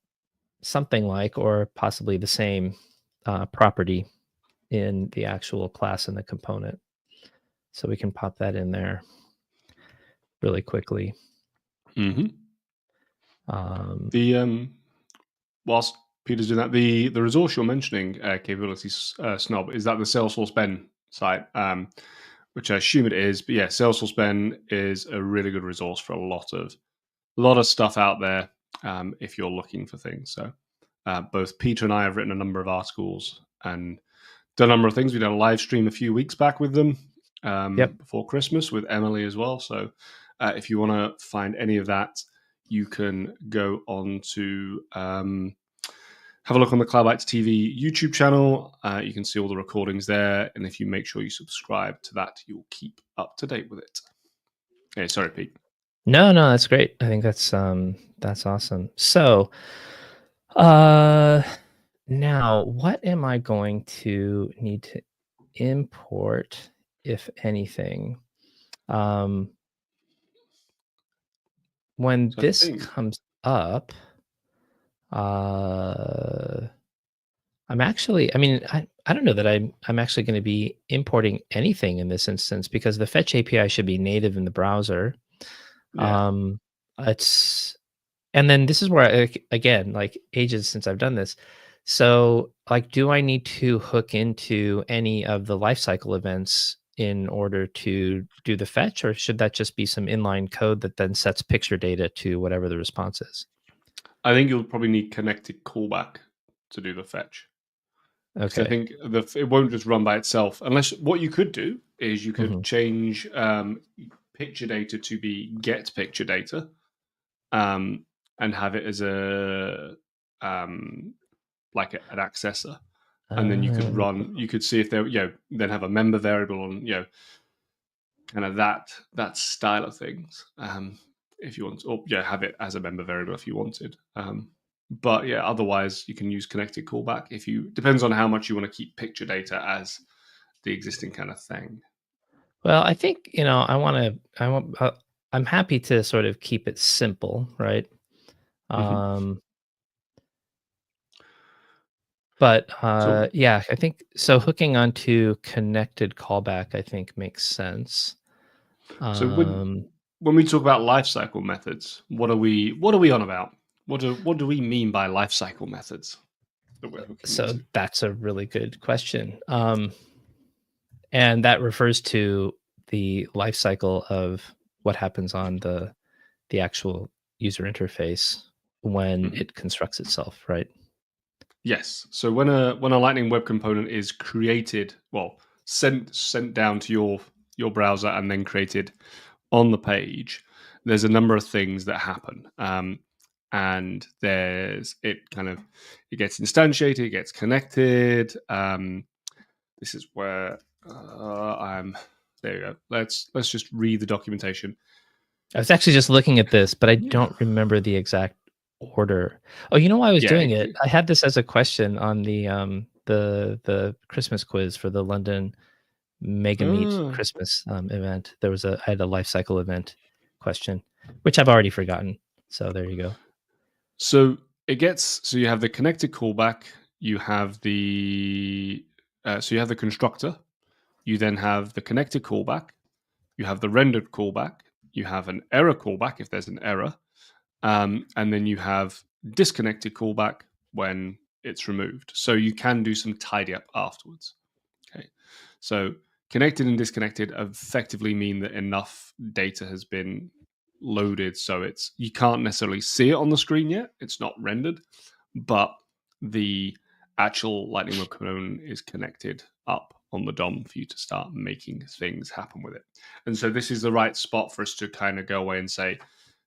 something like, or possibly the same property in the actual class and the component. So we can pop that in there really quickly. Mm-hmm. Um, The whilst Peter's doing that. The resource you're mentioning, Capabilities Snob, is that the Salesforce Ben site, which I assume it is. But yeah, Salesforce Ben is a really good resource for a lot of stuff out there if you're looking for things. So both Peter and I have written a number of articles and done a number of things. We did a live stream a few weeks back with them Yep. before Christmas with Emily as well. So if you want to find any of that, you can go on to have a look on the Cloud Bytes TV YouTube channel. You can see all the recordings there. And if you make sure you subscribe to that, you'll keep up to date with it. Hey, sorry, Pete. No, that's great. I think that's awesome. So, now what am I going to need to import, if anything? Um, when So I this think comes up, uh, I'm actually, I mean, I don't know that I'm actually going to be importing anything in this instance because the fetch API should be native in the browser. yeah, Um, it's And then this is where again, like ages since I've done this. So, like, do I need to hook into any of the lifecycle events in order to do the fetch, or should that just be some inline code that then sets picture data to whatever the response is? I think you'll probably need connected callback to do the fetch. Because I Okay. think it won't just run by itself. Unless what you could do is you could Hmm. change picture data to be get picture data, and have it as a like an accessor, and then you could Uh, run. You could see if there, then have a member variable and kind of that style of things. If you want, or have it as a member variable if you wanted. But yeah, otherwise you can use connected callback if you depends on how much you want to keep picture data as the existing kind of thing. well, I think I'm happy to sort of keep it simple, right? Hmm. Um, but So yeah, I think so. Hooking onto connected callback, I think makes sense. so Um, when we talk about lifecycle methods, what are we on about? What do we mean by lifecycle methods that we're hooking so into? that's a really good question. And that refers to the life cycle of what happens on the actual user interface when Mhm. it constructs itself, right? Yes. So when a Lightning Web Component is created, well, sent down to your browser and then created on the page, there's a number of things that happen. And it gets instantiated, it gets connected. This is where I'm. There you go. Let's just read the documentation. I was actually just looking at this, but I don't remember the exact order. Oh, you know why I was Yeah. doing it? I had this as a question on the Christmas quiz for the London Mega Meet Ah. Christmas event. I had a life cycle event question, which I've already forgotten. So there you go. So you have the connected callback, you have the constructor, you then have the connected callback, you have the rendered callback, you have an error callback if there's an error, and then you have disconnected callback when it's removed. So you can do some tidy up afterwards. Okay. So connected and disconnected effectively mean that enough data has been loaded so you can't necessarily see it on the screen yet. It's not rendered, but the actual Lightning Web Component is connected up on the DOM for you to start making things happen with it. And so this is the right spot for us to kind of go away and say,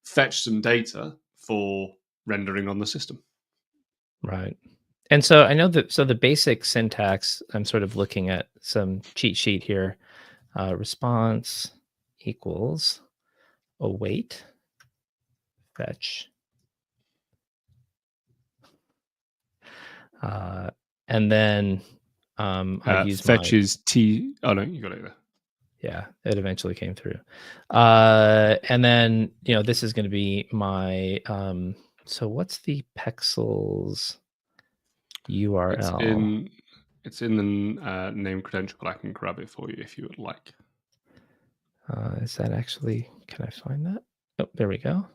fetch some data for rendering on the system. Right. And so I know that the basic syntax, I'm sort of looking at some cheat sheet here. Response equals await fetch. Uh, and then I'd use my, Fetch is T. Oh no, you got it there. yeah, it eventually came through. And then, this is going to be my, so what's the Pexels It's URL? in it's in the name credential, but I can grab it for you if you would like. Is that actually, can I find that? Oh, there we go.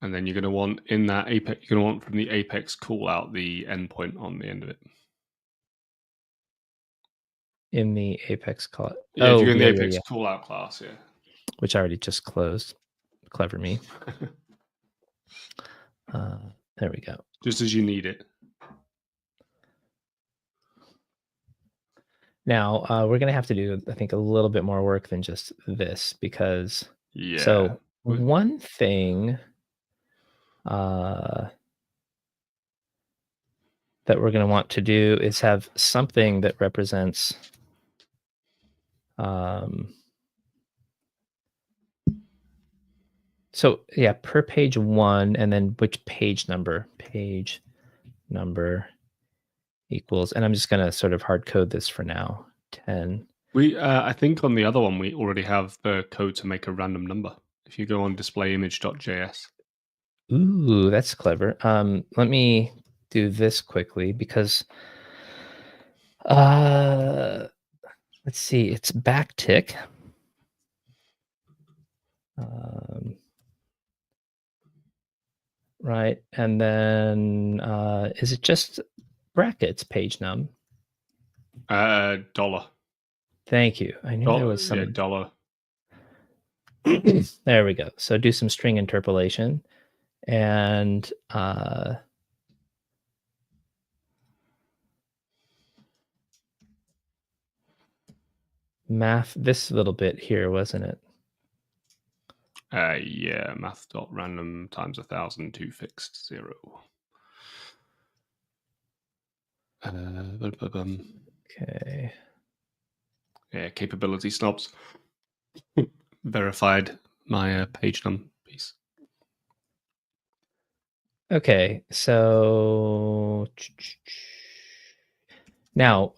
And then you're going to want in that apex, you're going to want from the apex call out the endpoint on the end of it. In the Apex call. Yeah, if Oh, you're in the yeah, yeah, apex yeah. call out class, yeah. Which I already just closed. Clever me. There we go. Just as you need it. Now, we're going to have to do, I think, a little bit more work than just this because, Yeah. so one thing that we're going to want to do is have something that represents so yeah, per page 1, and then which page number equals, and I'm just going to sort of hard code this for now. 10. I think on the other one we already have the code to make a random number. If you go on displayimage.js. Ooh, that's clever. Let me do this quickly because let's see, it's backtick. Right, and then is it just brackets page num? $. Thank you. I knew there was some. Yeah, $. There we go. So do some string interpolation and math this little bit here, wasn't it? Yeah, math.random times 1,000 to fixed 0. Okay. Yeah, capability snobs. Verified my page num piece. Okay, so now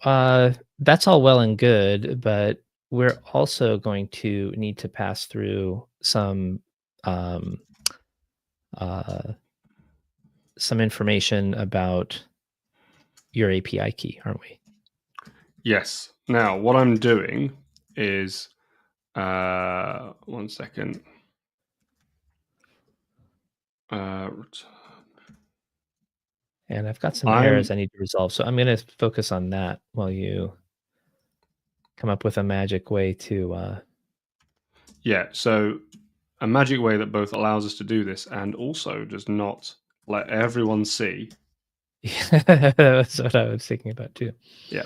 that's all well and good, but we're also going to need to pass through some information about your API key, aren't we? Yes. Now, what I'm doing is, 1 second. And I've got some errors I need to resolve, so I'm going to focus on that while you come up with a magic way to. Yeah. So a magic way that both allows us to do this and also does not let everyone see. That's what I was thinking about too. Yeah.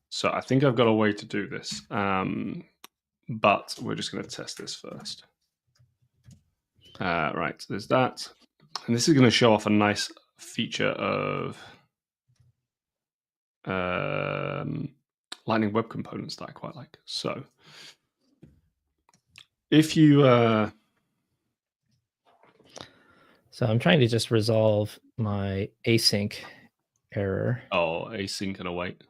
So I think I've got a way to do this, but we're just going to test this first. Right, there's that. And this is going to show off a nice feature of Lightning Web Components that I quite like. So if you... So I'm trying to just resolve my async error. Oh, async and await.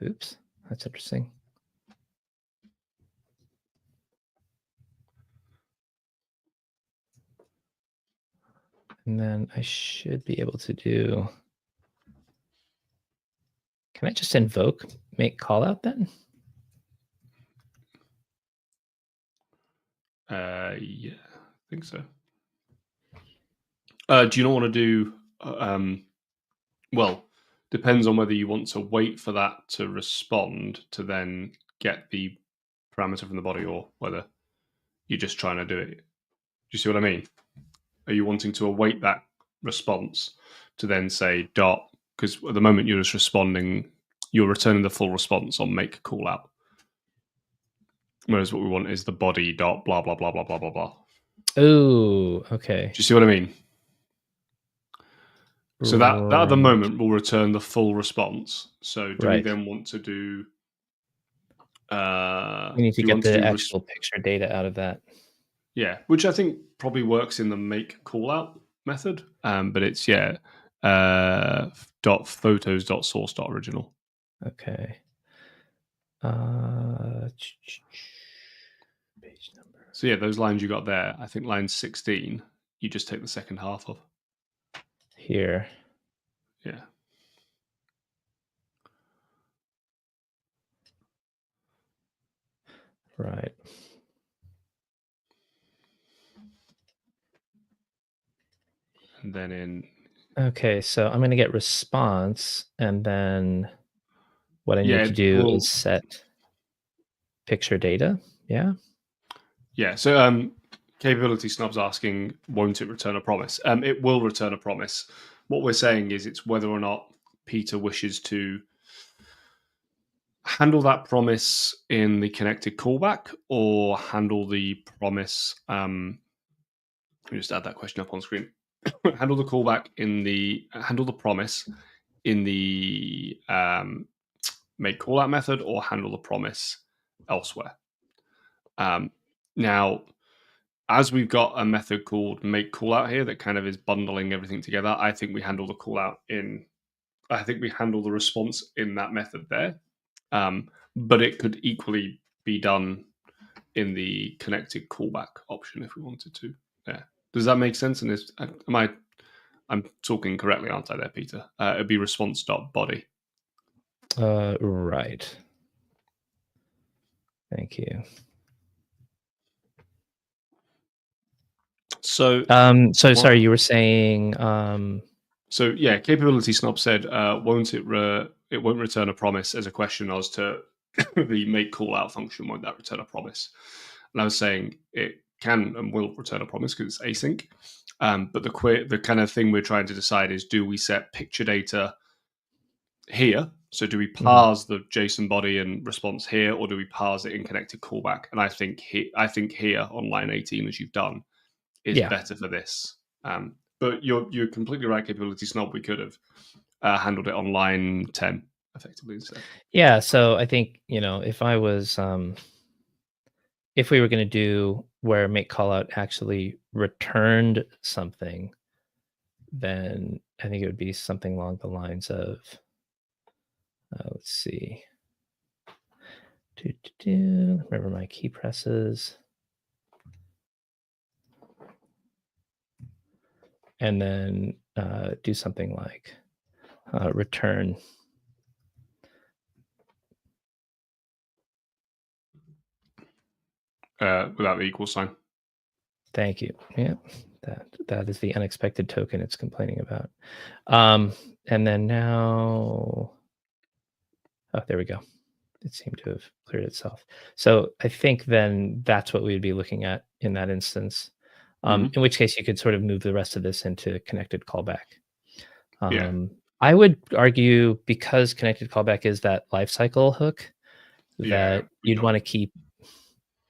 Oops, that's interesting. And then I should be able to do. Can I just invoke make callout then? Yeah, I think so. Do you not want to do? Well, depends on whether you want to wait for that to respond to then get the parameter from the body, or whether you're just trying to do it. Do you see what I mean? Are you wanting to await that response to then say dot? Because at the moment you're just responding, you're returning the full response on make call out. Whereas what we want is the body dot blah blah blah blah blah blah blah. Oh, okay. Do you see what I mean? So that at the moment will return the full response. So do we then want to do? We need to get the actual picture data out of that. Yeah, which I think probably works in the make callout method. But it's dot photos dot source dot original. Okay. Page number. So yeah, those lines you got there. I think line 16. You just take the second half of. here. Yeah. Right. And then in Okay, so I'm going to get response, and then what I need to it do will is set picture data. Yeah. Yeah, so capability snob's asking, won't it return a promise? It will return a promise. What we're saying is it's whether or not Peter wishes to handle that promise in the connected callback or handle the promise. Let me just add that question up on screen. handle the callback in the handle the promise in the make callout method or handle the promise elsewhere. Now, as we've got a method called make callout here that kind of is bundling everything together, I think we handle the callout in. I think we handle the response in that method there, but it could equally be done in the connected callback option if we wanted to. Yeah, does that make sense? And I'm talking correctly, aren't I? There, Peter. It'd be response.body. Right. Thank you. So, sorry, you were saying. So yeah, capability snob said, "Won't it? It won't return a promise." As a question as to the make call out function, won't that return a promise? And I was saying it can and will return a promise because it's async. But the kind of thing we're trying to decide is, do we set picture data here? So do we parse the JSON body and response here, or do we parse it in connected callback? And I think here on line 18, as you've done, is better for this. But you're completely right, capability snob. We could have handled it on line 10 effectively instead. Yeah, so I think, if I was if we were going to do where make callout actually returned something, then I think it would be something along the lines of let's see. Remember my key presses. And then do something like return. Without the equal sign. Thank you. Yeah, that is the unexpected token it's complaining about. And then now, there we go. It seemed to have cleared itself. So I think then that's what we would be looking at in that instance. In which case you could sort of move the rest of this into connected callback. I would argue, because connected callback is that lifecycle hook, that you'd want to keep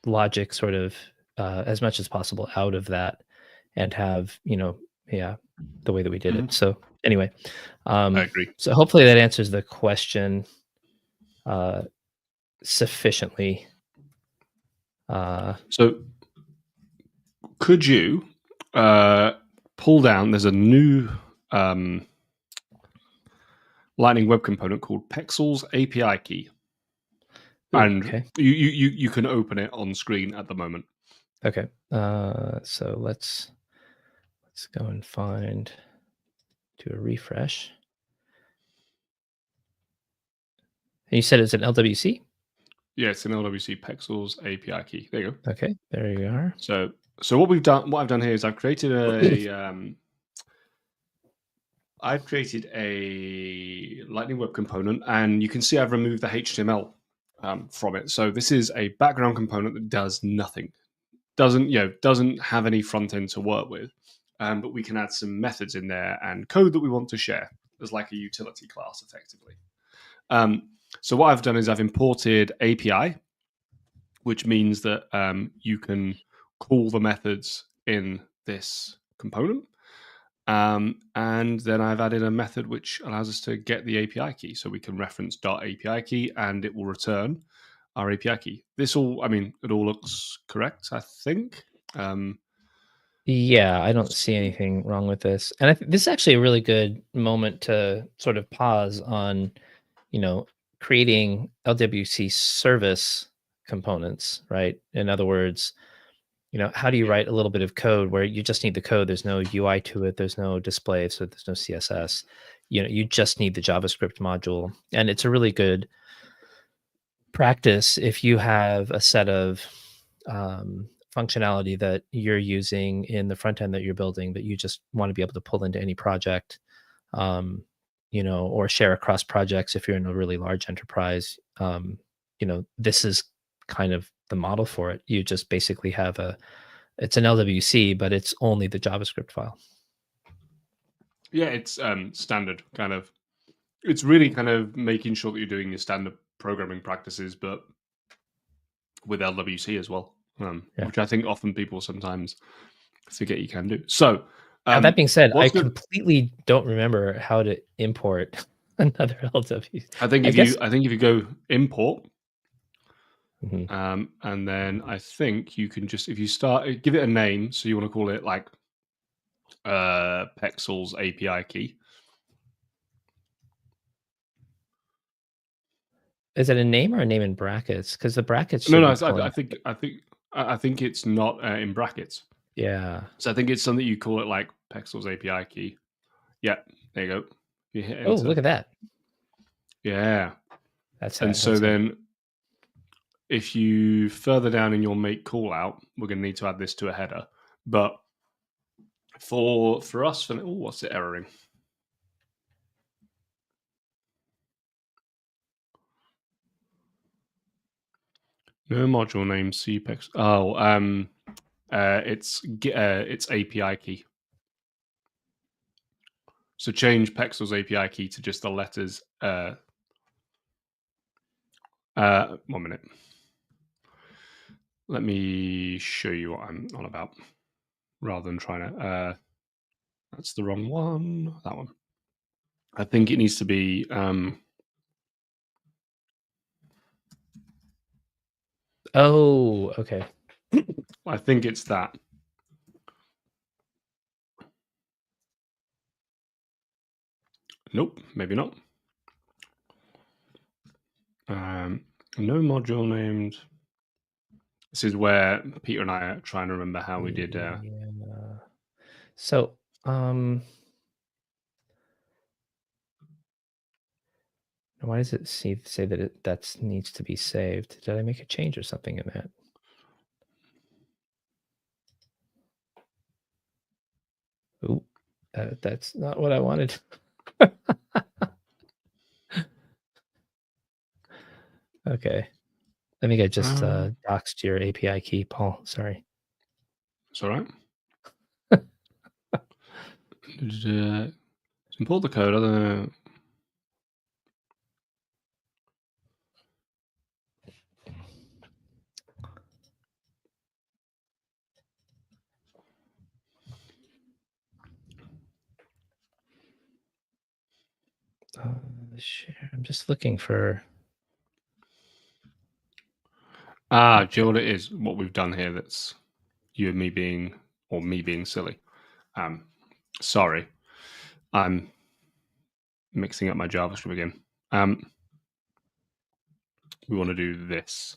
logic sort of as much as possible out of that and have, the way that we did it. So anyway, I agree. So hopefully that answers the question sufficiently. So could you pull down, there's a new Lightning Web component called Pexels API key. And okay. you can open it on screen at the moment. Okay. So let's go and do a refresh. And you said it's an LWC? Yeah, it's an LWC Pexels API key. There you go. Okay, there you are. So what I've done here is I've created a Lightning Web component, and you can see I've removed the HTML from it. So this is a background component that does nothing, doesn't have any front end to work with, but we can add some methods in there and code that we want to share as like a utility class, effectively. So what I've done is I've imported API, which means that you can call the methods in this component. And then I've added a method which allows us to get the API key. So we can reference .api key and it will return our API key. It all looks correct, I think. Yeah, I don't see anything wrong with this. And this is actually a really good moment to sort of pause on, creating LWC service components, right? In other words, how do you write a little bit of code where you just need the code? There's no UI to it. There's no display. So there's no CSS. You just need the JavaScript module. And it's a really good practice if you have a set of functionality that you're using in the front end that you're building that you just want to be able to pull into any project, um, or share across projects if you're in a really large enterprise. This is kind of the model for it. You just basically have it's an LWC, but it's only the JavaScript file. Yeah, it's standard kind of. It's really kind of making sure that you're doing your standard programming practices, but with LWC as well, Yeah. which I think often people sometimes forget you can do. So, Now, that being said, I what's good? completely don't remember how to import another LWC. I think if you go import, Mhm. and then I think you can just, if you start, give it a name. So you want to call it like Pexels API key. Is it a name or a name in brackets? Because the brackets No, should no, be pulling. I think it's not in brackets. Yeah. So I think it's something you call it like Pexels API key. Yeah, there you go. You hit Oh, enter. look at that. Yeah. That's And so that's then if you further down in your make call out, we're going to need to add this to a header. But for us, what's it erroring? No module name cpex. Oh, it's API key. So change Pexel's API key to just the letters. 1 minute. Let me show you what I'm on about, rather than trying to. That's the wrong one. That one. I think it needs to be. Oh, okay. I think it's that. Nope, maybe not. No module named. This is where Peter and I are trying to remember how we did. Yeah. So, why does it say that that needs to be saved? Did I make a change or something in that? Ooh, that's not what I wanted. Okay. I think I just doxed your API key, Paul. Sorry. It's all right. Import the code. I don't know. Share. I'm just looking for. Do you know what it is? What we've done here? That's you and me being, or me being silly. Sorry, I'm mixing up my JavaScript again. We want to do this.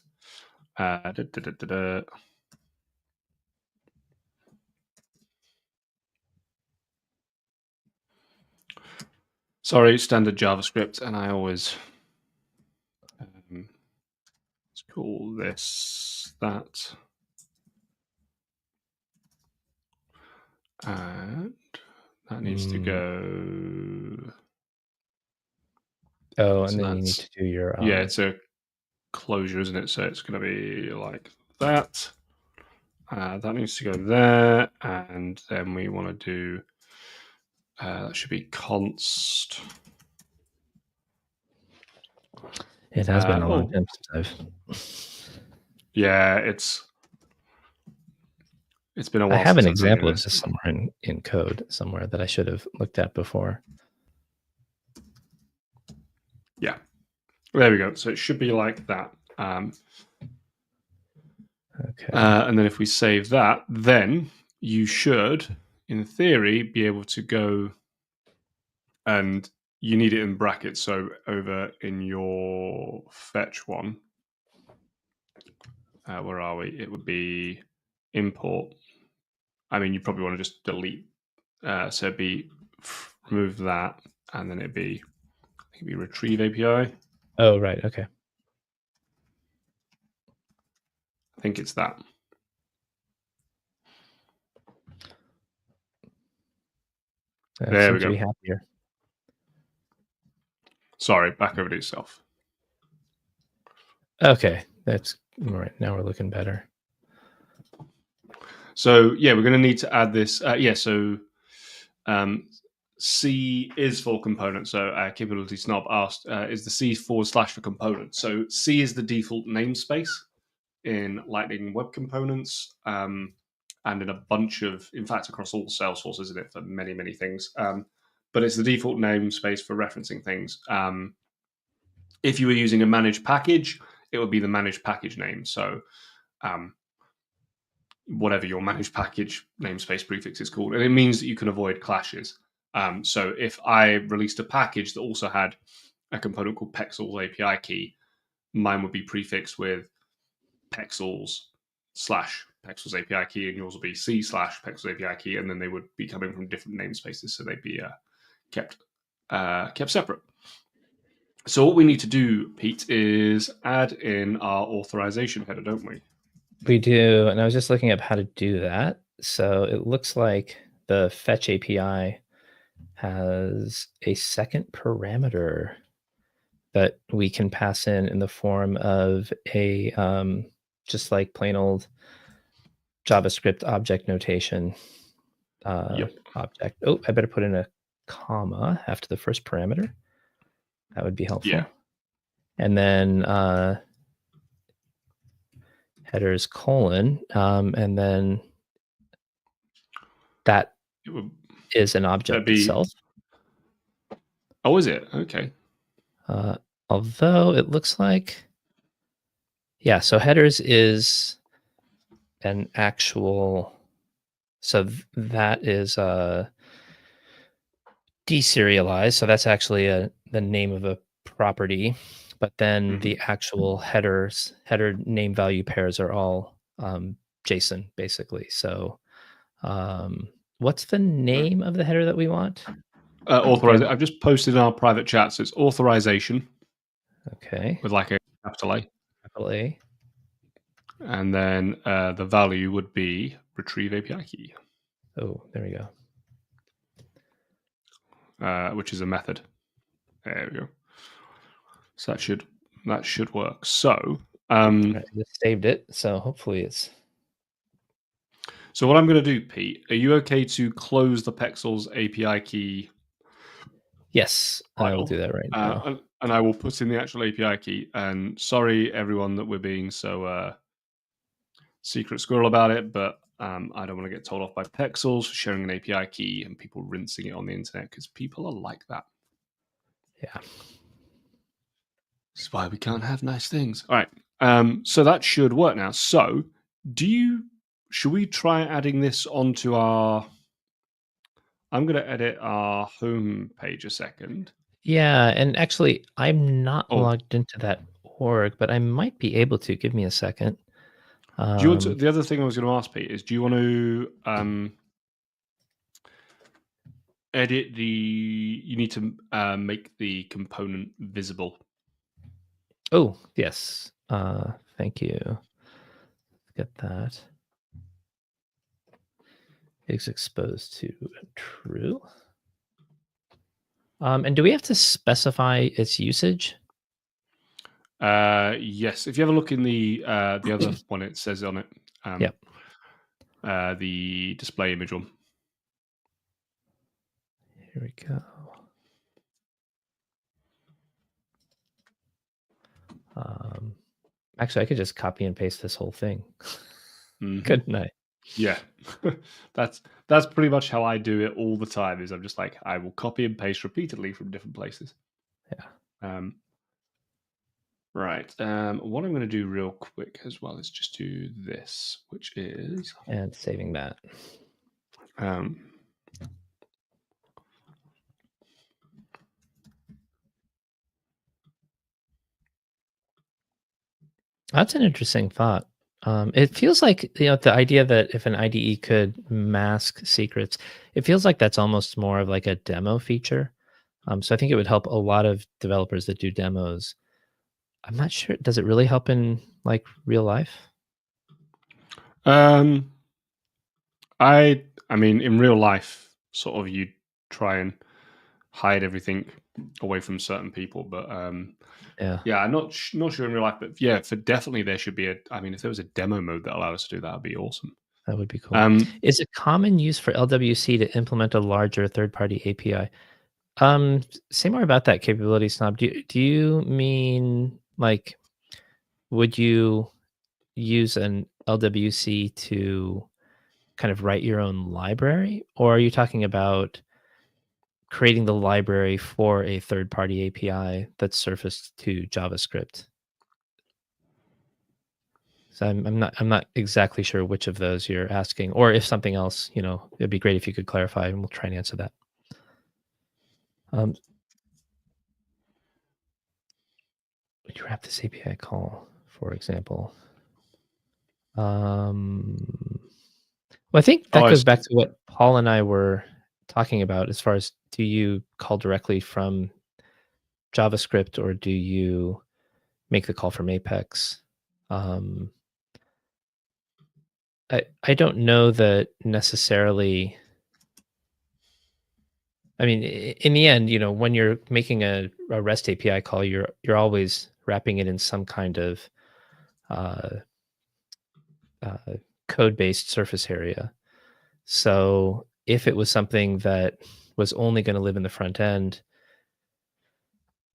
Sorry, standard JavaScript, and I always let's call this that. And that needs to go. Oh, So and then you need to do your. yeah, it's a closure, isn't it? So it's going to be like that. That needs to go there, and then we want to do. That should be const. It has been a long time since I've. Yeah, it's been a while. I have since an I've done example of this. this somewhere in code somewhere that I should have looked at before. Yeah, there we go. So it should be like that. Okay. And then if we save that, then you should, in theory, be able to go, and you need it in brackets. So over in your fetch one, where are we? It would be import. I mean, you probably want to just delete. So it'd be remove that, and then it'd be retrieve API. Oh, right. Okay. I think it's that. There we Seems to go. be happier. Sorry, back over to yourself. Okay, that's all right. Now we're looking better. So yeah, we're going to need to add this. So C is for component. So Capability Snob asked, is the C / for component? So C is the default namespace in Lightning Web Components, and in a bunch of, in fact, across all Salesforce, isn't it, for many, many things. But it's the default namespace for referencing things. If you were using a managed package, it would be the managed package name. So whatever your managed package namespace prefix is called. And it means that you can avoid clashes. So if I released a package that also had a component called Pexels API key, mine would be prefixed with Pexels / Pexels API key, and yours will be C / Pexels API key, and then they would be coming from different namespaces, so they'd be kept separate. So what we need to do, Pete, is add in our authorization header, don't we? We do, and I was just looking up how to do that. So it looks like the fetch API has a second parameter that we can pass in the form of a just like plain old JavaScript object notation object. Oh, I better put in a comma after the first parameter. That would be helpful. Yeah. And then headers : and then that is an object itself. Oh, is it? Okay. Although it looks like, yeah, so headers is an actual, so that is deserialized. So that's actually the name of a property, but then the actual header name value pairs are all JSON basically. So what's the name of the header that we want? Authorization. I've just posted in our private chat. So it's authorization. Okay. With like a capital A. Capital A. And then the value would be retrieve API key. Oh, there we go. Which is a method. There we go. So that should work. So I just saved it. So hopefully it's. So what I'm going to do, Pete, are you okay to close the Pexels API key? Yes, I will do that right now. And I will put in the actual API key. And sorry, everyone, that we're being so secret squirrel about it, but I don't want to get told off by Pexels for sharing an API key and people rinsing it on the internet, because people are like that. Yeah. This is why we can't have nice things. All right. So that should work now. So should we try adding this onto our... I'm going to edit our home page a second. Yeah, and actually, I'm not logged into that org, but I might be able to. Give me a second. Do you want to, the other thing I was going to ask, Pete, is do you want to edit the... You need to make the component visible. Oh, yes. Thank you. Get that. Is exposed to true. And do we have to specify its usage? Yes. If you have a look in the other one, it says on it. Yep. The display image one. Here we go. Actually, I could just copy and paste this whole thing. Couldn't I? Yeah. That's pretty much how I do it all the time. Is I'm just like, I will copy and paste repeatedly from different places. Yeah. Right. What I'm going to do real quick as well is just do this, which is... And saving that. That's an interesting thought. It feels like, the idea that if an IDE could mask secrets, it feels like that's almost more of like a demo feature. So I think it would help a lot of developers that do demos. I'm not sure. Does it really help in like real life? Um, I mean, in real life, sort of, you try and hide everything away from certain people, but Yeah, yeah, I'm not sure in real life, but yeah, for definitely there should be a. I mean, if there was a demo mode that allowed us to do that, would be awesome. that would be cool. Um, Is it common use for LWC to implement a larger third-party API? Say more about that capability, Snob. Do you mean like would you use an LWC to kind of write your own library, or are you talking about creating the library for a third-party API that's surfaced to JavaScript? So I'm not exactly sure which of those you're asking, or if something else, it'd be great if you could clarify, and we'll try and answer that. Um, would you wrap this API call, for example? Um, well, I think oh, that I goes see. back to what Paul and I were talking about as far as do you call directly from JavaScript or do you make the call from Apex? Um, I don't know that necessarily. I mean, in the end, when you're making a REST API call, you're always wrapping it in some kind of uh, uh, code-based surface area. So if it was something that was only going to live in the front end,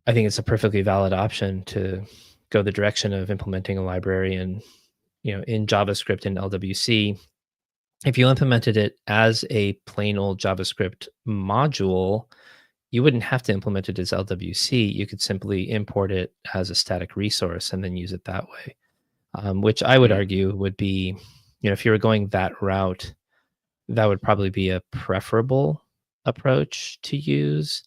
I think it's a perfectly valid option to go the direction of implementing a library and in JavaScript and LWC. If you implemented it as a plain old JavaScript module, you wouldn't have to implement it as LWC. You could simply import it as a static resource and then use it that way, which I would Mm. argue would be, if you were going that route, that would probably be a preferable approach to use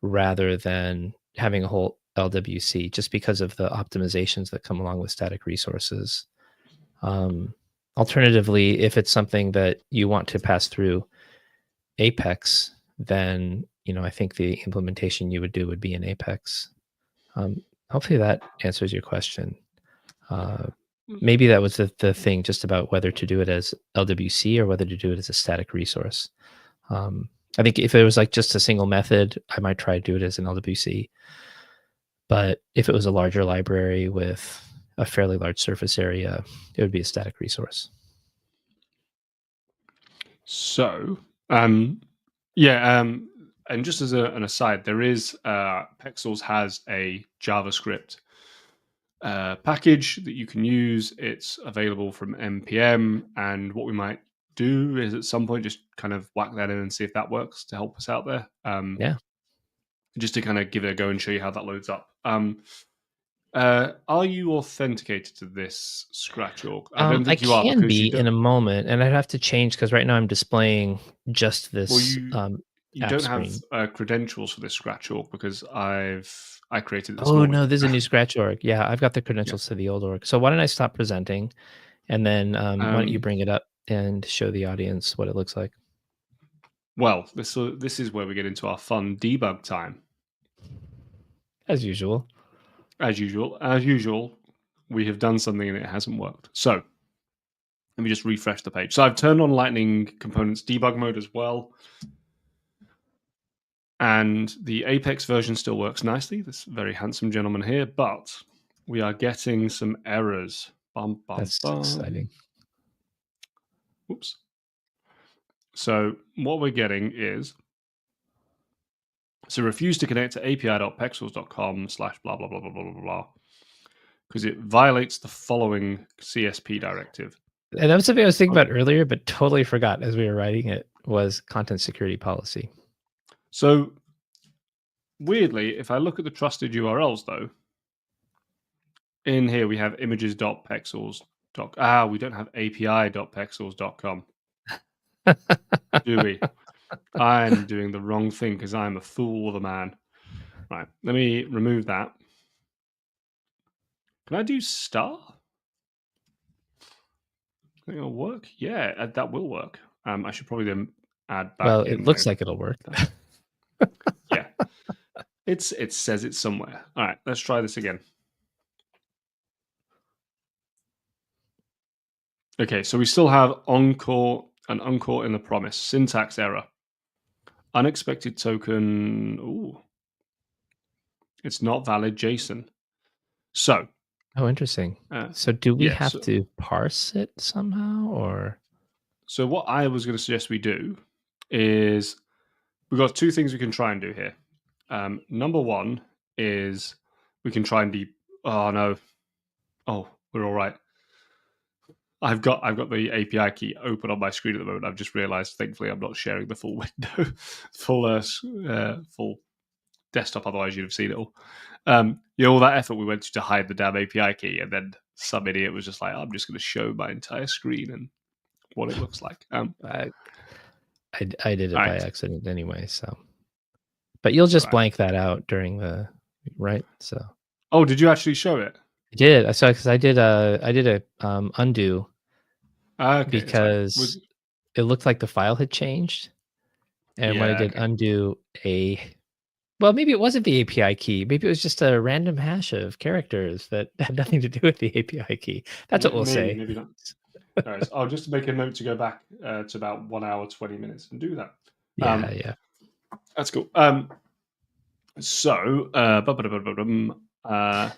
rather than having a whole LWC just because of the optimizations that come along with static resources. Um, Alternatively, if it's something that you want to pass through Apex, then I think the implementation you would do would be in Apex. Hopefully that answers your question. Uh, Maybe that was the thing, just about whether to do it as LWC or whether to do it as a static resource. Um, I think if it was like just a single method, I might try to do it as an LWC. But if it was a larger library with a fairly large surface area, it would be a static resource. So, um, yeah, and just as an aside, there is Pexels has a JavaScript package that you can use. It's available from npm, and what we might do is at some point just kind of whack that in and see if that works to help us out there. Yeah. Just to kind of give it a go and show you how that loads up. Are you authenticated to this Scratch org? I don't I think you are can because be you in don't. a moment, and I'd have to change because right now I'm displaying just Well, this you app don't have screen. credentials for this Scratch org because I created it this Oh morning. no, there's a new Scratch org. Yeah, I've got the Yeah. credentials to the old org. So why don't I stop presenting, and then why don't you Um, bring it up and show the audience what it looks like well, this is where we get into our fun debug time. as usual. As usual, we have done something and it hasn't worked. So let me just refresh the page. So I've turned on Lightning Components debug mode as well. And the Apex version still works nicely. This very handsome gentleman here, but we are getting some errors. Bum, bum, That's exciting. bum. Oops. So what we're getting is refuse to connect to api.pexels.com slash blah, blah, blah, blah, blah, blah, blah, because it violates the following CSP directive. And that was something I was thinking Okay. about earlier, but totally forgot as we were writing it was content security policy. So weirdly, if I look at the trusted URLs though, in here we have images.pexels. We don't have api.pexels.com, do we? I'm doing the wrong thing because I'm a fool of a man. Right, let me remove that. Can I do star? think it'll work. Yeah, that will work. I should probably then add Well, back it in looks like it'll work. yeah. It says it somewhere. All right, let's try this again. Okay, so we still have encore and encore in the promise. Syntax error. Unexpected token. Ooh, it's not valid JSON. So, Oh, interesting. uh, So do we yeah. have to parse it somehow, or? So what I was going to suggest we do is we've got two things we can try and do here. Number one is we can try and oh no. Oh, we're all right. I've got the API key open on my screen at the moment. I've just realised, thankfully, I'm not sharing the full window, full desktop. Otherwise, you'd have seen it all. All that effort we went to hide the damn API key, and then some idiot was just like, "I'm just going to show my entire screen and what it looks like." I I did All it by right, accident anyway, so. But you'll all just right. blank that out during the right? So Oh, did you actually show it? I did. I saw because I did a undo Okay, it's like because was it looked like the file had changed, and when I yeah, did okay. undo a well, maybe it wasn't the API key. Maybe it was just a random hash of characters that had nothing to do with the API key. That's what we'll Maybe, say. maybe not. All right, I'll just make a note to go back to about 1 hour 20 minutes and do that. Yeah, Um, yeah. that's cool. So,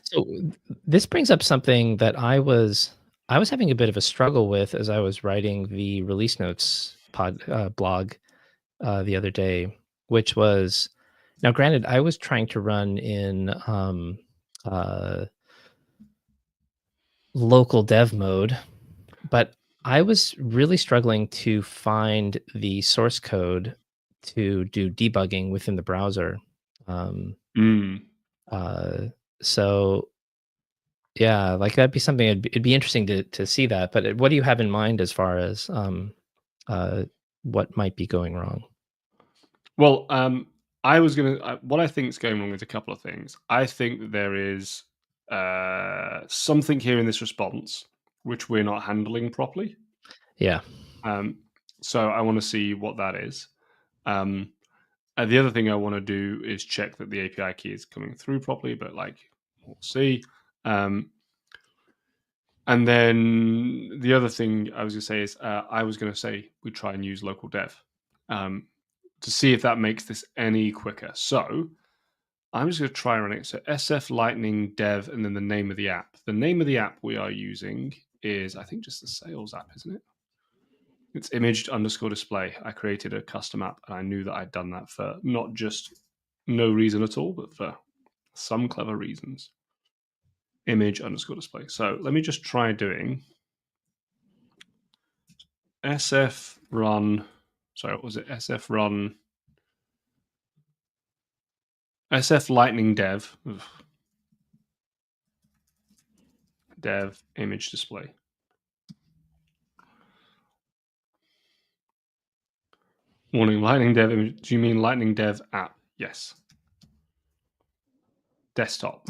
So this brings up something that I was having a bit of a struggle with as I was writing the release notes blog the other day, which was now granted I was trying to run in uh, local dev mode, but I was really struggling to find the source code to do debugging within the browser. Um, mm, uh, so yeah, like that'd be something. It'd be interesting to see that. But what do you have in mind as far as uh, what might be going wrong? well, I was gonna. What I think is going wrong with a couple of things. I think that there is something here in this response which we're not handling properly. Yeah, Um, so I want to see what that is. Um, the other thing I want to do is check that the API key is coming through properly, but like we'll see. Um, and then the other thing I was going to say is I was going to say we try and use local dev um, to see if that makes this any quicker. So I'm just going to try running it. So SF Lightning Dev and then the name of the app. The name of the app we are using is, I think, just the sales app, isn't it? It's imaged underscore display. I created a custom app and I knew that I'd done that for not just no reason at all, but for some clever reasons. Image underscore display. So let me just try doing SF run. Sorry, what was it? SF run. SF Lightning Dev. Dev image display. Warning, Lightning Dev image. Do you mean Lightning Dev app? Yes. Desktop.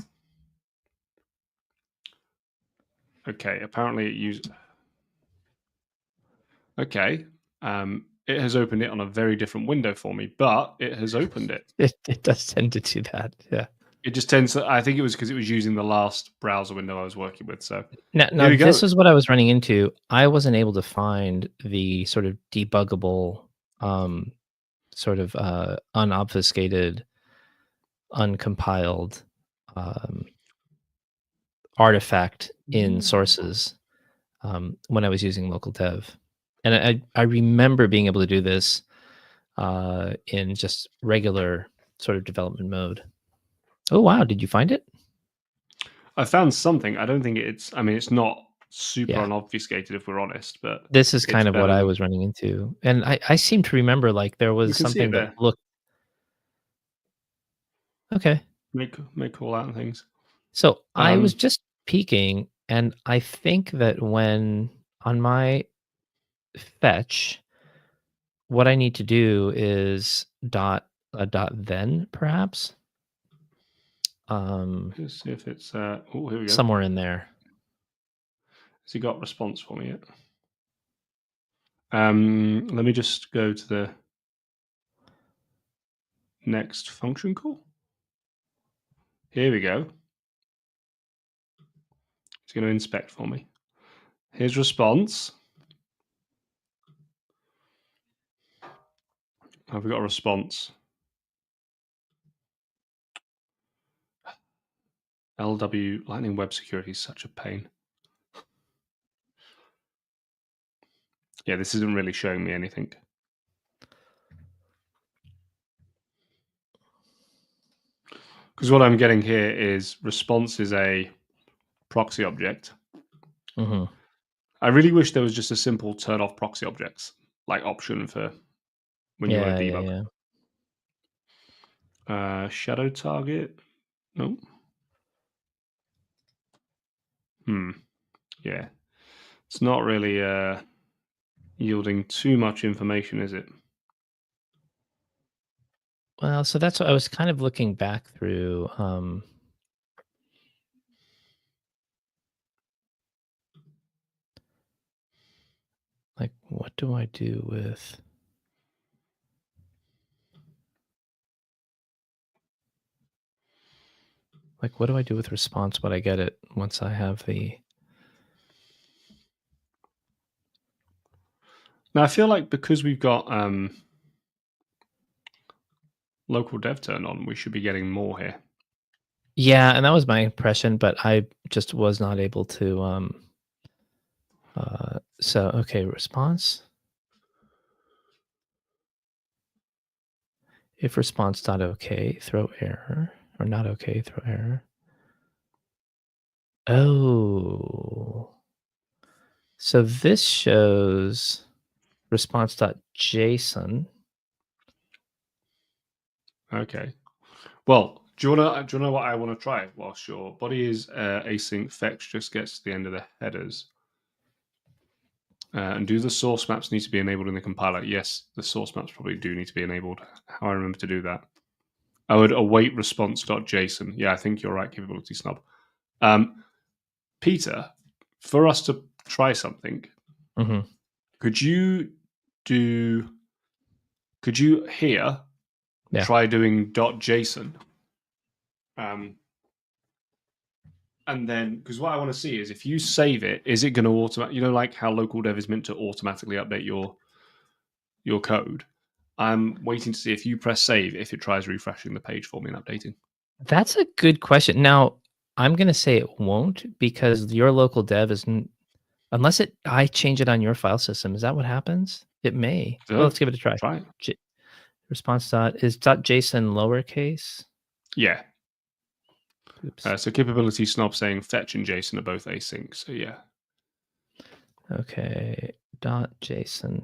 Okay, apparently it used. Okay, it has opened it on a very different window for me, but it has opened it. it does tend to do that. Yeah. It just tends to. I think it was because it was using the last browser window I was working with. So Now here we this go. is what I was running into. I wasn't able to find the sort of debuggable, um, sort of unobfuscated, uncompiled um, artifact in sources when I was using local dev. And I remember being able to do this in just regular sort of development mode. Oh wow, did you find it? I found something. I don't think it's. I mean, it's not super Yeah. unobfuscated if we're honest, but This is it's kind of what better I than. was running into. And I seem to remember like there We was can see it something that there. looked okay. Make call out and things. So I was Um, just peeking, and I think that when on my fetch, what I need to do is dot then perhaps um, let's see if it's. Oh, here we go. somewhere in there. Has he got response for me yet? Let me just go to the next function call. Here we go. It's going to inspect for me. Here's response. Have we got a response? LW Lightning Web Security is such a pain. Yeah, this isn't really showing me anything. Because what I'm getting here is response is a proxy object. Mm-hmm. I really wish there was just a simple turn off proxy objects like option for when you want to debug. Shadow target. No. Yeah. It's not really yielding too much information, is it? Well, so that's what I was kind of looking back through. Like, what do I do with? Like, what do I do with response when I get it once I have the? Now I feel like because we've got local dev turned on, we should be getting more here. Yeah, and that was my impression, but I just was not able to. So okay, response. If response not okay, throw error or not okay, throw error. Oh, so this shows response.json. Okay. Well, do you know what I want to try? Whilst your body is async, fetch just gets to the end of the headers. And do the source maps need to be enabled in the compiler? Yes, the source maps probably do need to be enabled. How I remember to do that. I would await response.json. Yeah, I think you're right, capability snub. Peter, for us to try something, Mm-hmm. could you here Yeah. try doing .json? And then, because what I want to see is if you save it, is it going to automatically, like how local dev is meant to automatically update your code? I'm waiting to see if you press save, if it tries refreshing the page for me and updating. That's a good question. Now, I'm going to say it won't because your local dev isn't, unless I change it on your file system. Is that what happens? It may. Well, So let's give it a try. try it. Response is .json lowercase. Yeah. Oops. So capability snob saying fetch and JSON are both async. So yeah. Okay. .json.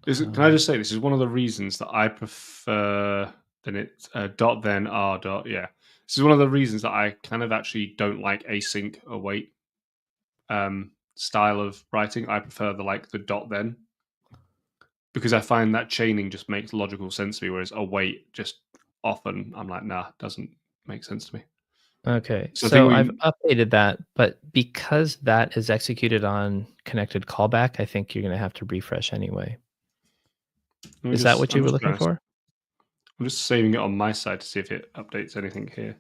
Can I just say this is one of the reasons that I prefer than it dot then r dot yeah. This is one of the reasons that I kind of actually don't like async await style of writing. I prefer the dot then because I find that chaining just makes logical sense to me. Whereas await just often I'm like nah, doesn't make sense to me. Okay, So I think so I've we updated that, but because that is executed on connected callback, I think you're going to have to refresh anyway. Is that what you were looking for? I'm just saving it on my side to see if it updates anything here.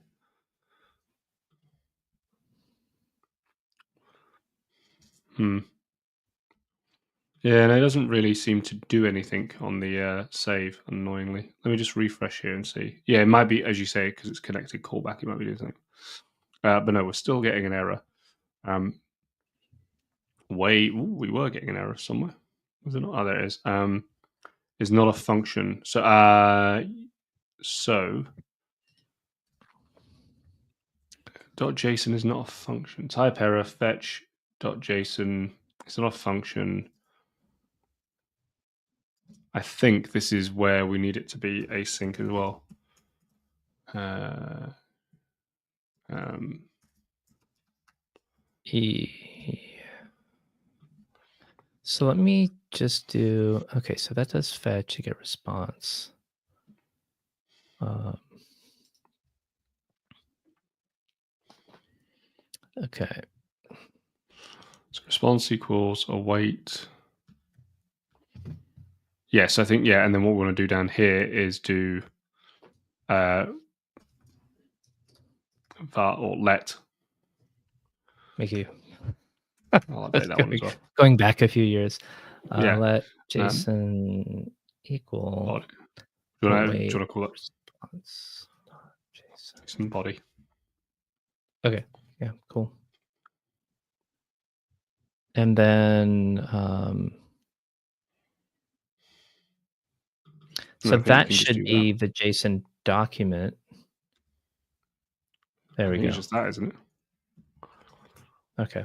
Yeah, and it doesn't really seem to do anything on the save, annoyingly. Let me just refresh here and see. Yeah, it might be, as you say, because it's connected callback, it might be doing something. But no, we're still getting an error. We were getting an error somewhere. Was it not? Oh, there it is. Is not a function. So .json is not a function. Type error fetch .json. It's not a function. I think this is where we need it to be async as well. So let me just do, okay, so that does fetch to get response. Okay. So response equals await. Yes, I think, yeah. And then what we want to do down here is do var or let. Make you. I'll update that one as well. Going back a few years. Yeah. Let JSON equal. Body. Do you want to call it response JSON. JSON body? Okay. Yeah. Cool. And then so that should be the JSON document. There we go. It's just that, isn't it? Okay.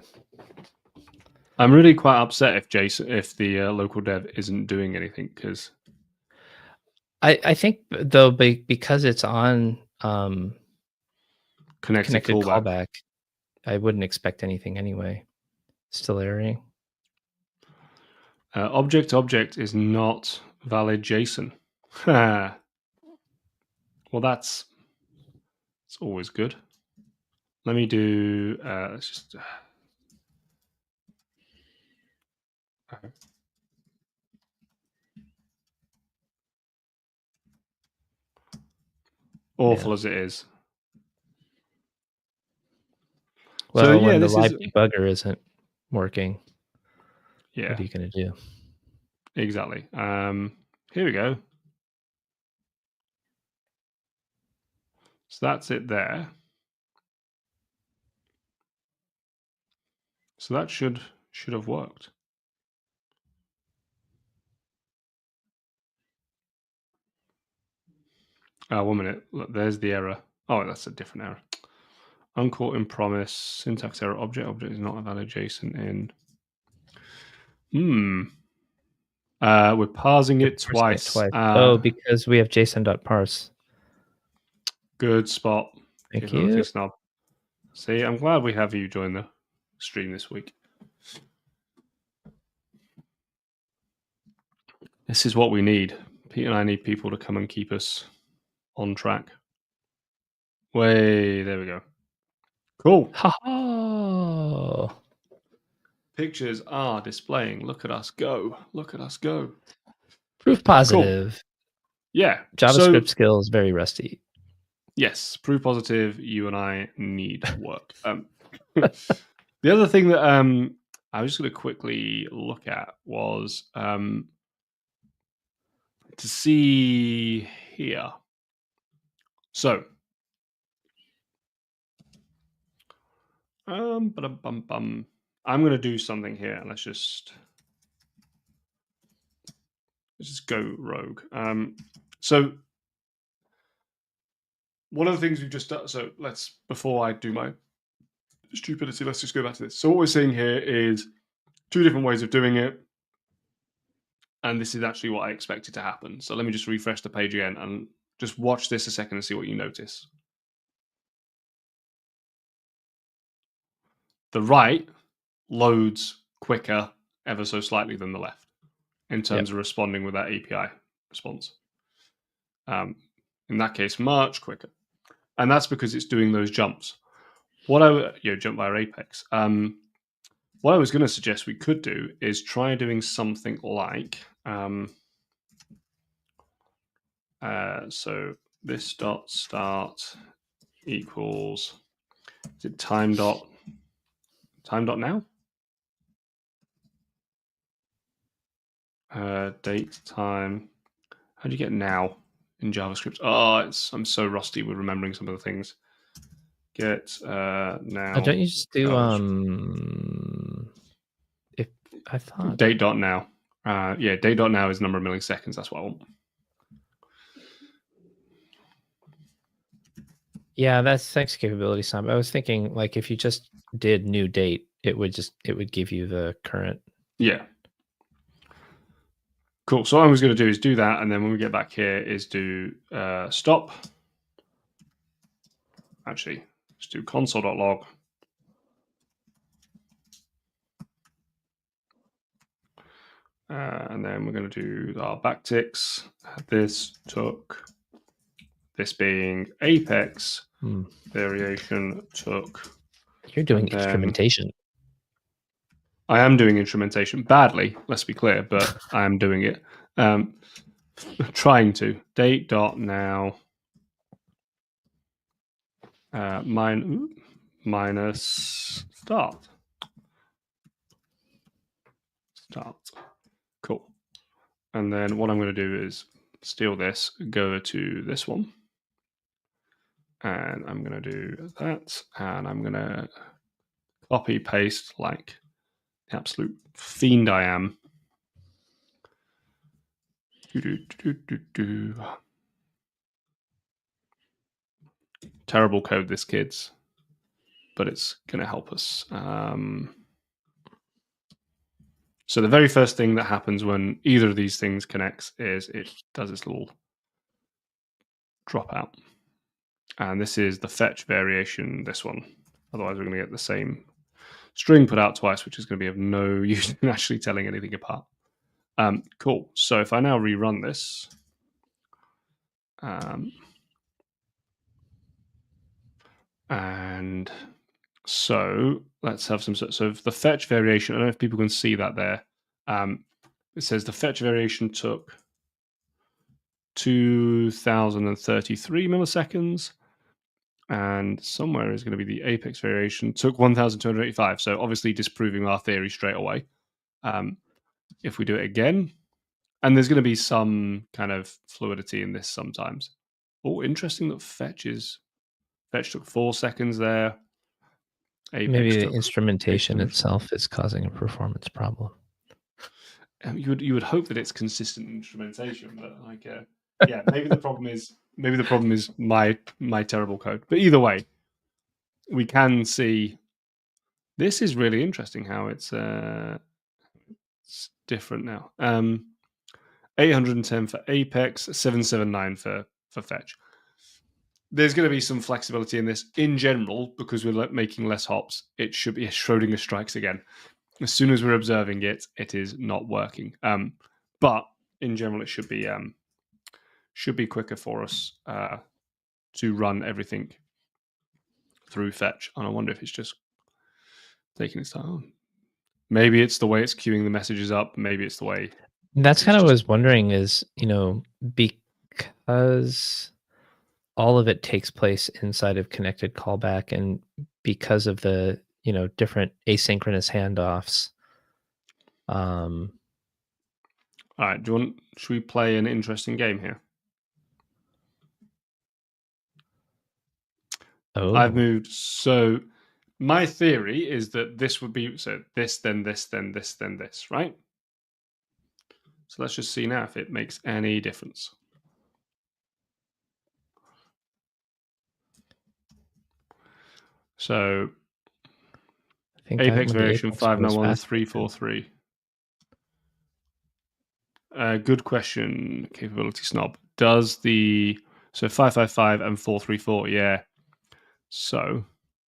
I'm really quite upset if the local dev isn't doing anything, because I think though because it's on connected callback, I wouldn't expect anything anyway. Still erroring. Object is not valid JSON. Well, that's always good. Let me do. Let's just. Awful as it is. Well, so, when the live debugger isn't working, yeah, what are you going to do? Exactly. Here we go. So that's it there. So that should have worked. 1 minute. Look, there's the error. Oh, that's a different error. Uncaught in promise. Syntax error. Object is not a valid JSON in. We're parsing it twice. Because we have JSON.parse. Good spot. Thank you. Snob. See, I'm glad we have you join the stream this week. This is what we need. Pete and I need people to come and keep us on track. There we go. Cool. Ha-ha. Pictures are displaying. Look at us go. Look at us go. Proof positive. Cool. Yeah. JavaScript skills, very rusty. Yes. Proof positive. You and I need work. The other thing that I was just going to quickly look at was to see here. So, I'm going to do something here. Let's just go rogue. So one of the things we've just done. So before I do my stupidity, let's just go back to this. So what we're seeing here is 2 different ways of doing it. And this is actually what I expected to happen. So let me just refresh the page again and just watch this a second and see what you notice. The right loads quicker ever so slightly than the left in terms of responding with that API response. In that case, much quicker. And that's because it's doing those jumps. Jump via Apex. What I was going to suggest we could do is try doing something like, so this dot start equals, is it time dot now? Date time. How do you get now in JavaScript? Oh, I'm so rusty with remembering some of the things. Get now. Don't you just do if I thought date dot now. Date dot now is number of milliseconds. That's what I want. Yeah, that's thanks capability some. I was thinking like if you just did new date, it would give you the current. Yeah. Cool. So what I was going to do is do that, and then when we get back here is do stop. Actually, let's do console.log. And then we're going to do our backticks. This being Apex variation took. You're doing instrumentation. I am doing instrumentation badly, let's be clear, but I am doing it. Trying to. Date dot now minus start. Cool. And then what I'm going to do is steal this, go to this one. And I'm going to do that. And I'm going to copy paste like the absolute fiend I am. Terrible code, this, kids, but it's going to help us. So the very first thing that happens when either of these things connects is it does this little dropout. And this is the fetch variation, this one. Otherwise, we're going to get the same string put out twice, which is going to be of no use in actually telling anything apart. Cool. So if I now rerun this, and so let's have some. So the fetch variation, I don't know if people can see that there. It says the fetch variation took 2033 milliseconds, and somewhere is going to be the apex variation took 1285. So obviously disproving our theory straight away. If we do it again, and there's going to be some kind of fluidity in this sometimes. Oh, interesting that fetch took 4 seconds there. Apex Maybe the took instrumentation itself is causing a performance problem. You would hope that it's consistent instrumentation, but like, yeah, maybe the problem is my terrible code. But either way, we can see this is really interesting how it's different now. 810 for Apex, 779 for fetch. There's going to be some flexibility in this in general because we're making less hops. It should be Schrodinger strikes again. As soon as we're observing it, it is not working. But in general, it should be quicker for us to run everything through fetch. And I wonder if it's just taking its time. Maybe it's the way it's queuing the messages up. Maybe it's the way. That's kind of what I was wondering is, because all of it takes place inside of connected callback and because of the, different asynchronous handoffs. All right. Should we play an interesting game here? Oh. I've moved. So my theory is that this would be this, then this, then this, then this, right? So let's just see now if it makes any difference. So I think Apex variation 591343. Good question, capability snob. Does the 555 and 434? Yeah. So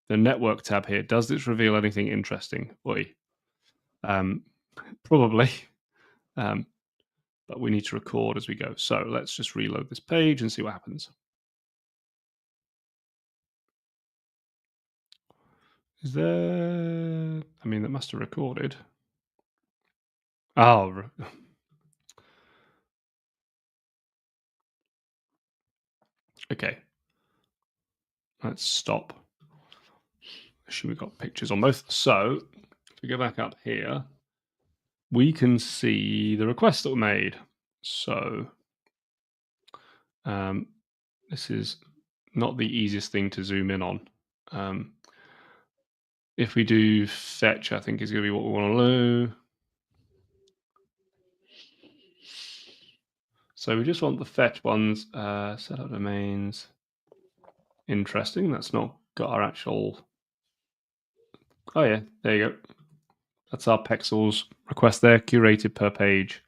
the network tab here, does this reveal anything interesting? Oi. Probably. But we need to record as we go. So let's just reload this page and see what happens. Is there... I mean, that must have recorded. Oh. Okay. Let's stop. Assume we've got pictures on both. So if we go back up here, we can see the requests that were made. So this is not the easiest thing to zoom in on. If we do fetch, I think is going to be what we want to do. So we just want the fetch ones, set up domains. Interesting. That's not got our actual... Oh yeah, there you go. That's our pixels request there, curated per page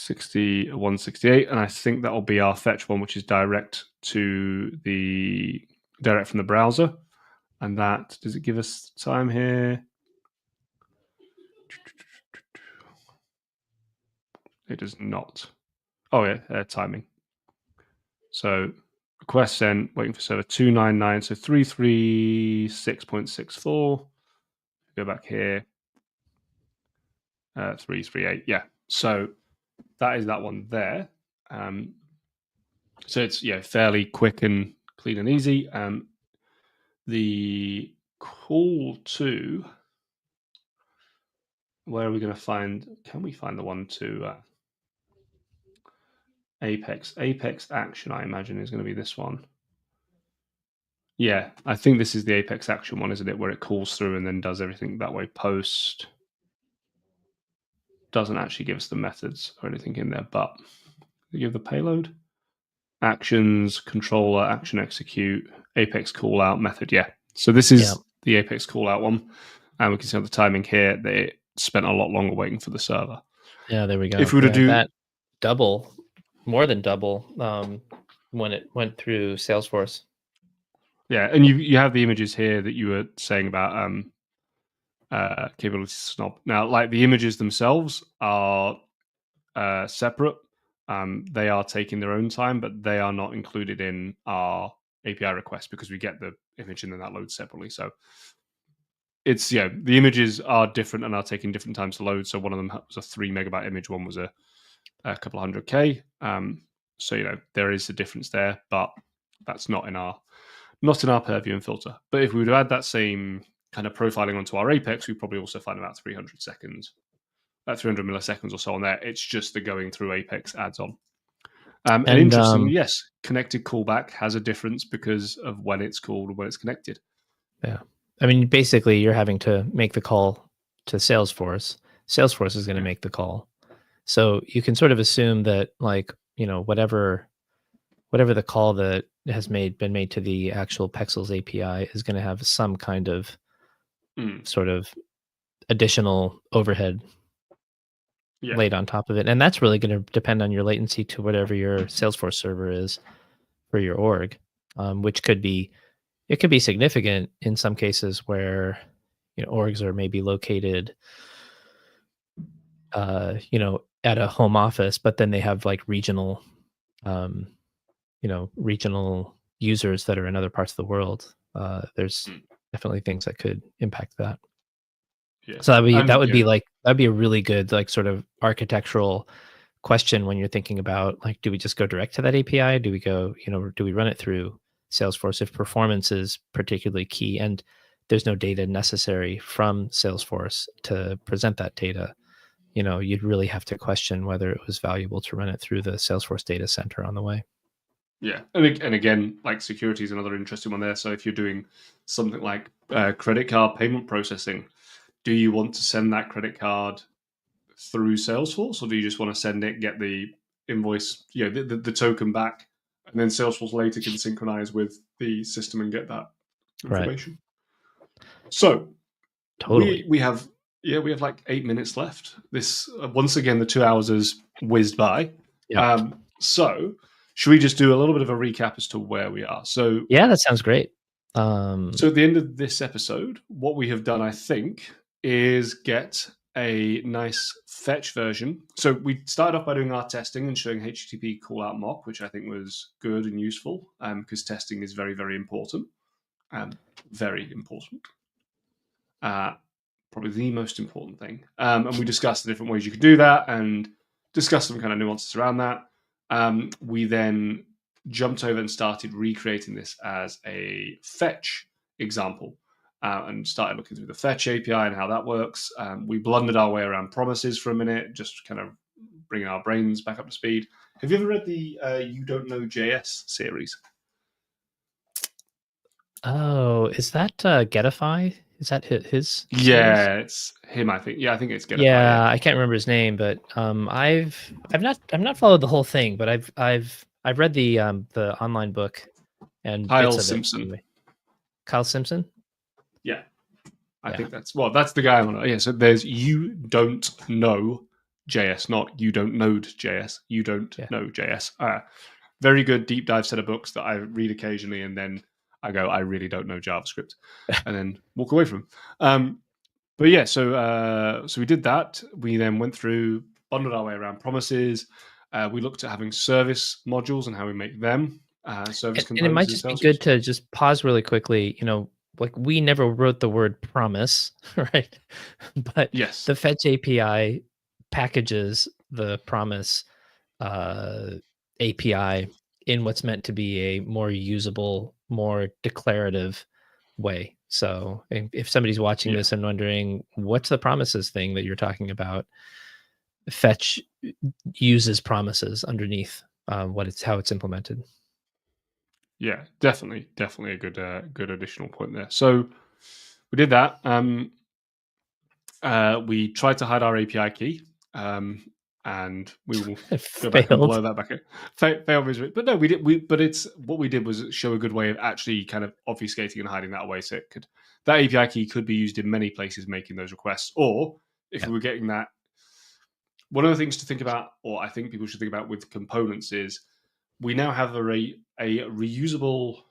168, and I think that will be our fetch one, which is direct from the browser. And that, does it give us time here? It does not. Oh yeah, timing. So request sent, waiting for server 299, so 336.64. Go back here. 338. Yeah. So that is that one there. So it's fairly quick and clean and easy. The call to, where are we going to find? Can we find the one to Apex? Apex action, I imagine, is going to be this one. Yeah, I think this is the Apex action one, isn't it? Where it calls through and then does everything that way. Post doesn't actually give us the methods or anything in there, but they give the payload. Actions, controller, action execute, Apex call out method. Yeah. So this is the Apex call out one. And we can see on the timing here that it spent a lot longer waiting for the server. Yeah, there we go. If we were to do that more than double, when it went through Salesforce. Yeah, and you have the images here that you were saying about capability snob. Now, like the images themselves are separate. They are taking their own time, but they are not included in our API request because we get the image and then that loads separately. So it's the images are different and are taking different times to load. So one of them was a 3 megabyte image, one was a couple of hundred K. So there is a difference there, but that's not in our purview and filter. But if we would add that same kind of profiling onto our Apex, we probably also find about 300 seconds, 300 milliseconds or so on there. It's just the going through Apex adds on. And interestingly, yes, connected callback has a difference because of when it's called and when it's connected. Yeah. I mean, basically, you're having to make the call to Salesforce. Salesforce is going to make the call. So you can sort of assume that, like, whatever the call that has been made to the actual Pexels API is going to have some kind of sort of additional overhead laid on top of it. And that's really going to depend on your latency to whatever your Salesforce server is for your org, which could be significant in some cases where orgs are maybe located at a home office, but then they have like regional regional users that are in other parts of the world. There's definitely things that could impact that. Yeah. So that'd be a really good like sort of architectural question when you're thinking about like, do we just go direct to that API? Do we go, do we run it through Salesforce if performance is particularly key and there's no data necessary from Salesforce to present that data? You'd really have to question whether it was valuable to run it through the Salesforce data center on the way. Yeah, and again, like security is another interesting one there. So if you're doing something like credit card payment processing, do you want to send that credit card through Salesforce, or do you just want to send it, get the invoice, the token back, and then Salesforce later can synchronize with the system and get that information? Right. So totally, we have like 8 minutes left. This once again, the 2 hours has whizzed by. Yeah. So should we just do a little bit of a recap as to where we are? So yeah, that sounds great. So at the end of this episode, what we have done, I think, is get a nice fetch version. So we started off by doing our testing and showing HTTP callout mock, which I think was good and useful because testing is very, very important. Very important. Probably the most important thing. And we discussed the different ways you could do that and discussed some kind of nuances around that. We then jumped over and started recreating this as a fetch example and started looking through the fetch API and how that works. We blundered our way around promises for a minute, just kind of bringing our brains back up to speed. Have you ever read the You Don't Know JS series? Oh, is that Getify? Is that his? Yeah, series? It's him. I think. Yeah, I think it's Getify. Yeah, I can't remember his name, but I've not followed the whole thing, but I've read the online book and Kyle bits of Simpson. It anyway. Kyle Simpson. Yeah, I think that's the guy I want to. Yeah, so there's You Don't Know JS, not You Don't Node JS. You Don't Know JS. Very good deep dive set of books that I read occasionally, and then I go, I really don't know JavaScript, and then walk away from. But yeah, so we did that. We then went through, bundled our way around promises. We looked at having service modules and how we make them. Service and it might just be good to just pause really quickly. like we never wrote the word promise, right? But Yes. the fetch API packages the promise uh, API in what's meant to be a more usable, more declarative way. So if somebody's watching Yeah. this and wondering what's the promises thing that you're talking about, fetch uses promises underneath what it's how it's implemented. Yeah. Definitely a good additional point there. So we did that. We tried to hide our API key, and we will It go back and failed. blow that back in. Failed miserably. But no, we did. But it's what we did was show a good way of actually kind of obfuscating and hiding that away, so it could that API key could be used in many places making those requests, or if Yeah. we were getting that. One of the things to think about, or I think people should think about with components, is we now have a reusable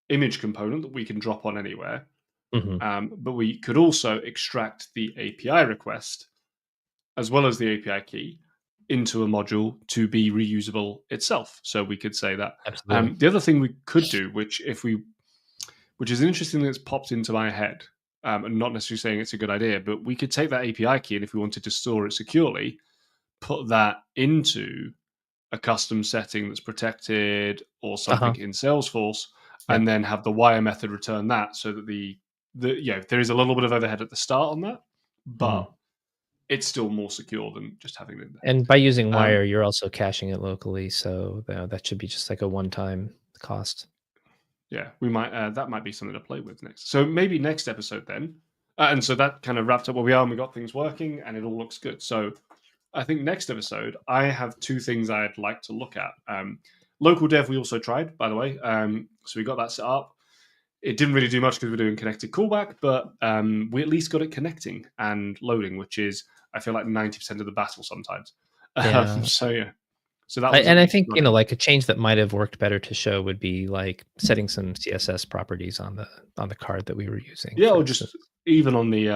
image component that we can drop on anywhere. Hmm. But we could also extract the API request as well as the API key into a module to be reusable itself. So we could say that. Absolutely. The other thing we could do, which is interesting that's popped into my head, and not necessarily saying it's a good idea, but we could take that API key and if we wanted to store it securely, put that into a custom setting that's protected or Uh-huh. something in Salesforce, Yep. and then have the wire method return that so that there is a little bit of overhead at the start on that, Mhm. but it's still more secure than just having it in there. And by using Um, Wire, you're also caching it locally, so, that should be just like a one-time cost. yeah, we might that might be something to play with next. So maybe next episode then. And so that kind of wrapped up where we are, and we got things working, and it all looks good. So I think next episode, I have two things I'd like to look at. Local dev, we also tried, by the way. So we got that set up. It didn't really do much because we're doing connected callback, but we at least got it connecting and loading, which is, I feel like 90% of the battle sometimes. Yeah. So yeah, so that I was at and I least think, running. like, a change that might have worked better to show would be, like, setting some CSS properties on the card that we were using, Yeah, for or just instance. even on the.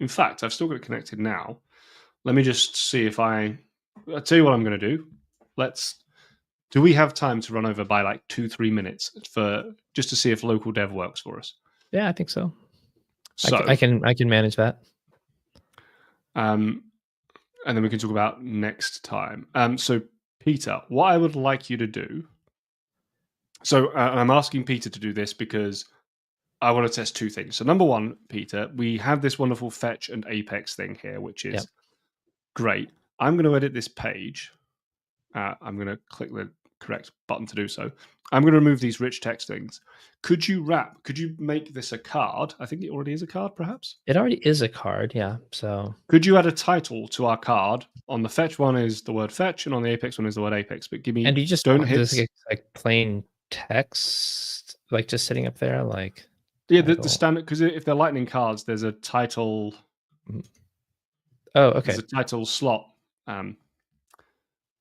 In fact, I've still got it connected now. Let me just see if I'll tell you what I'm going to do. Let's. Do we have time to run over by like 2-3 minutes for just to see if local dev works for us? Yeah, I think so. So, I can manage that. um, and then we can talk about next time. So Peter, what I would like you to do. So I'm asking Peter to do this because I want to test two things. So number one, Peter, we have this wonderful fetch and apex thing here, which Yep. is great. I'm going to edit this page. I'm going to click the correct button to do so. I'm going to remove these rich text things. Could you make this a card? I think it already is a card, perhaps. It already is a card, yeah, so Could you add a title to our card? On the fetch one is the word fetch, and on the apex one is the word apex. But and you just don't want hit. this, like, plain text, like, just sitting up there, like, Yeah, the title. standard, because if they're lightning cards, there's a title. Mhm. Oh, There's okay. a title slot. Um,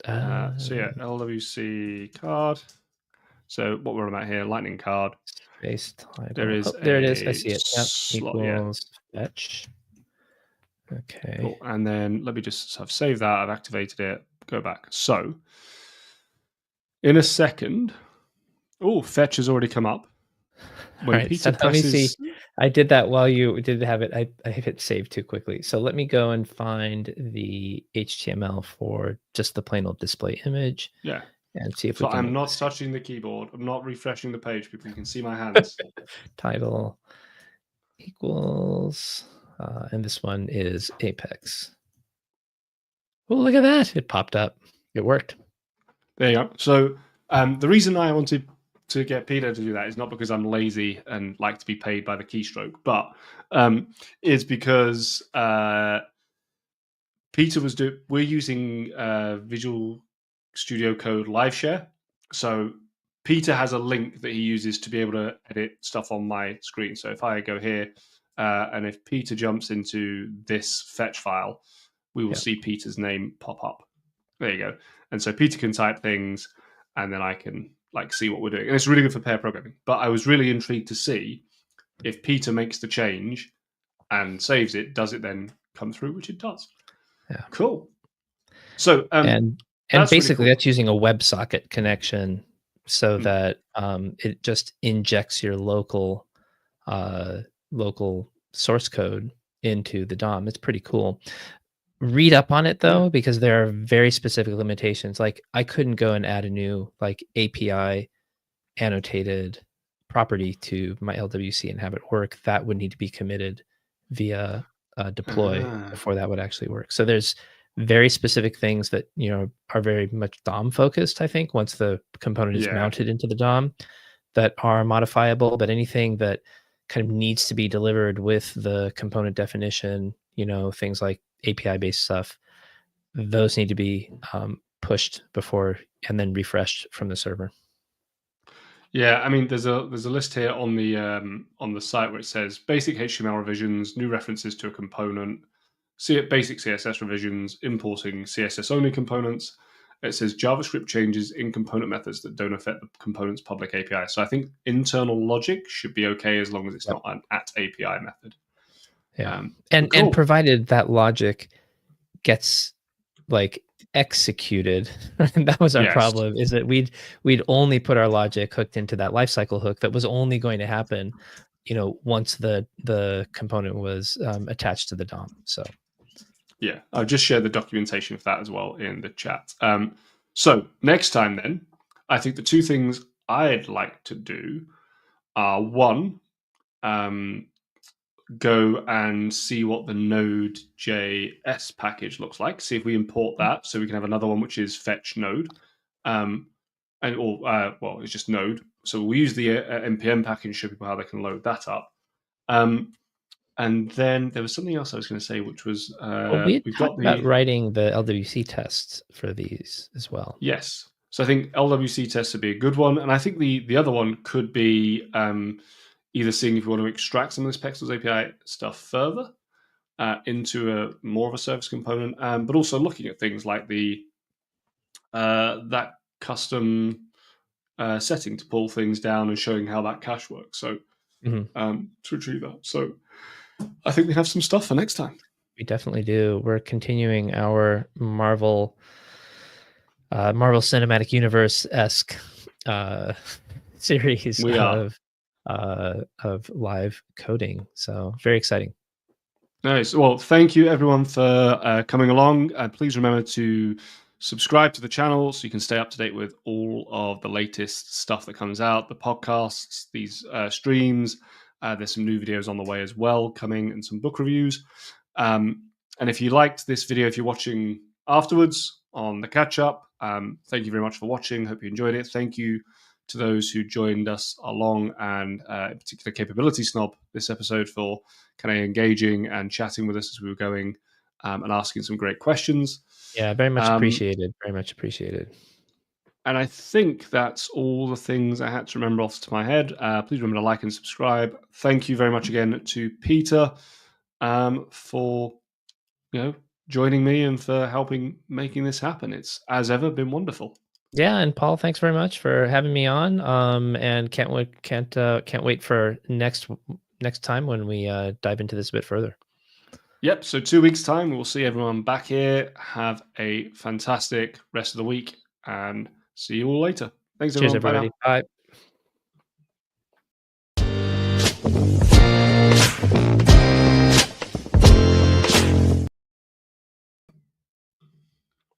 so yeah, Uh, LWC card. So what we're about here, lightning card. Space There title. Oh, is there it is. I a see it. Yep. slot. Yeah, Equals fetch. Okay. cool. And then let me just have saved that. I've activated it. Go back. So in a second, oh, fetch has already come up. All When right. So Peter let me see. presses, I did that while you did have it. I hit save too quickly. So let me go and find the HTML for just the plain old display image yeah. and see if we So can I'm make the not same touching the keyboard. I'm not refreshing the page. People, you can see my hands. title equals, and this one is Apex. Oh, look at that. It popped up. It worked. There you go. So the reason I wanted to get Peter to do that is not because I'm lazy and like to be paid by the keystroke, but is because we're using Visual Studio Code Live Share. So Peter has a link that he uses to be able to edit stuff on my screen. So if I go here and if Peter jumps into this fetch file, we will Yeah. see Peter's name pop up. There you go. And so Peter can type things and then I can like see what we're doing. And it's really good for pair programming. But I was really intrigued to see if Peter makes the change and saves it, does it then come through, which it does. Yeah. Cool. So And that's really basically cool. that's using a WebSocket connection so Mm, that it just injects your local local source code into the DOM. It's pretty cool. Read up on it Yeah. though, because there are very specific limitations. Like I couldn't go and add a new like API annotated property to my LWC and have it work. That would need to be committed via deploy Ah, before that would actually work. So there's very specific things that are very much DOM focused. I think once the component is yeah. mounted into the DOM, that are modifiable. But anything that kind of needs to be delivered with the component definition, things like API based stuff, those need to be pushed before and then refreshed from the server. Yeah, I mean, there's a list here on the site where it says basic HTML revisions, new references to a component, see it basic CSS revisions, importing CSS only components. It says JavaScript changes in component methods that don't affect the component's public API. So I think internal logic should be okay as long as it's Yep. not an at API method. Yeah. But And cool. provided that logic gets like executed, and that was our Yes. problem, is that we'd only put our logic hooked into that lifecycle hook that was only going to happen, once the component was attached to the DOM. So Yeah, I'll just share the documentation of that as well in the chat. So next time, then, I think the two things I'd like to do are one, go and see what the Node.js package looks like. See if we import that, so we can have another one which is fetch Node, well, it's just Node. So we'll use the npm package, show people how they can load that up. And then there was something else I was going to say, which was well, we had we've got talked about the writing the LWC tests for these as well. yes. So I think LWC tests would be a good one, and I think the other one could be either seeing if we want to extract some of this Pexels API stuff further into a more of a service component, but also looking at things like the that custom setting to pull things down and showing how that cache works. So Mhm. to retrieve that. So I think we have some stuff for next time. We definitely do. We're continuing our Marvel Cinematic Universe esque series We are. of live coding. So very exciting. Nice. Well, thank you everyone for coming along. Please remember to subscribe to the channel so you can stay up to date with all of the latest stuff that comes out, the podcasts, these streams. There's some new videos on the way as well coming and some book reviews. And if you liked this video, if you're watching afterwards on the catch up, thank you very much for watching. Hope you enjoyed it. Thank you to those who joined us along, and in particular Capability Snob this episode for kind of engaging and chatting with us as we were going and asking some great questions. Yeah, very much appreciated. Very much appreciated. And I think that's all the things I had to remember off the top of my head. Please remember to like and subscribe. Thank you very much again to Peter for joining me and for helping making this happen. It's as ever been wonderful. Yeah, and Paul, thanks very much for having me on. And can't wait for next time when we dive into this a bit further. Yep. So 2 weeks time, we'll see everyone back here. Have a fantastic rest of the week and see you all later. Thanks, Cheers, everyone. Bye everybody. now. Bye.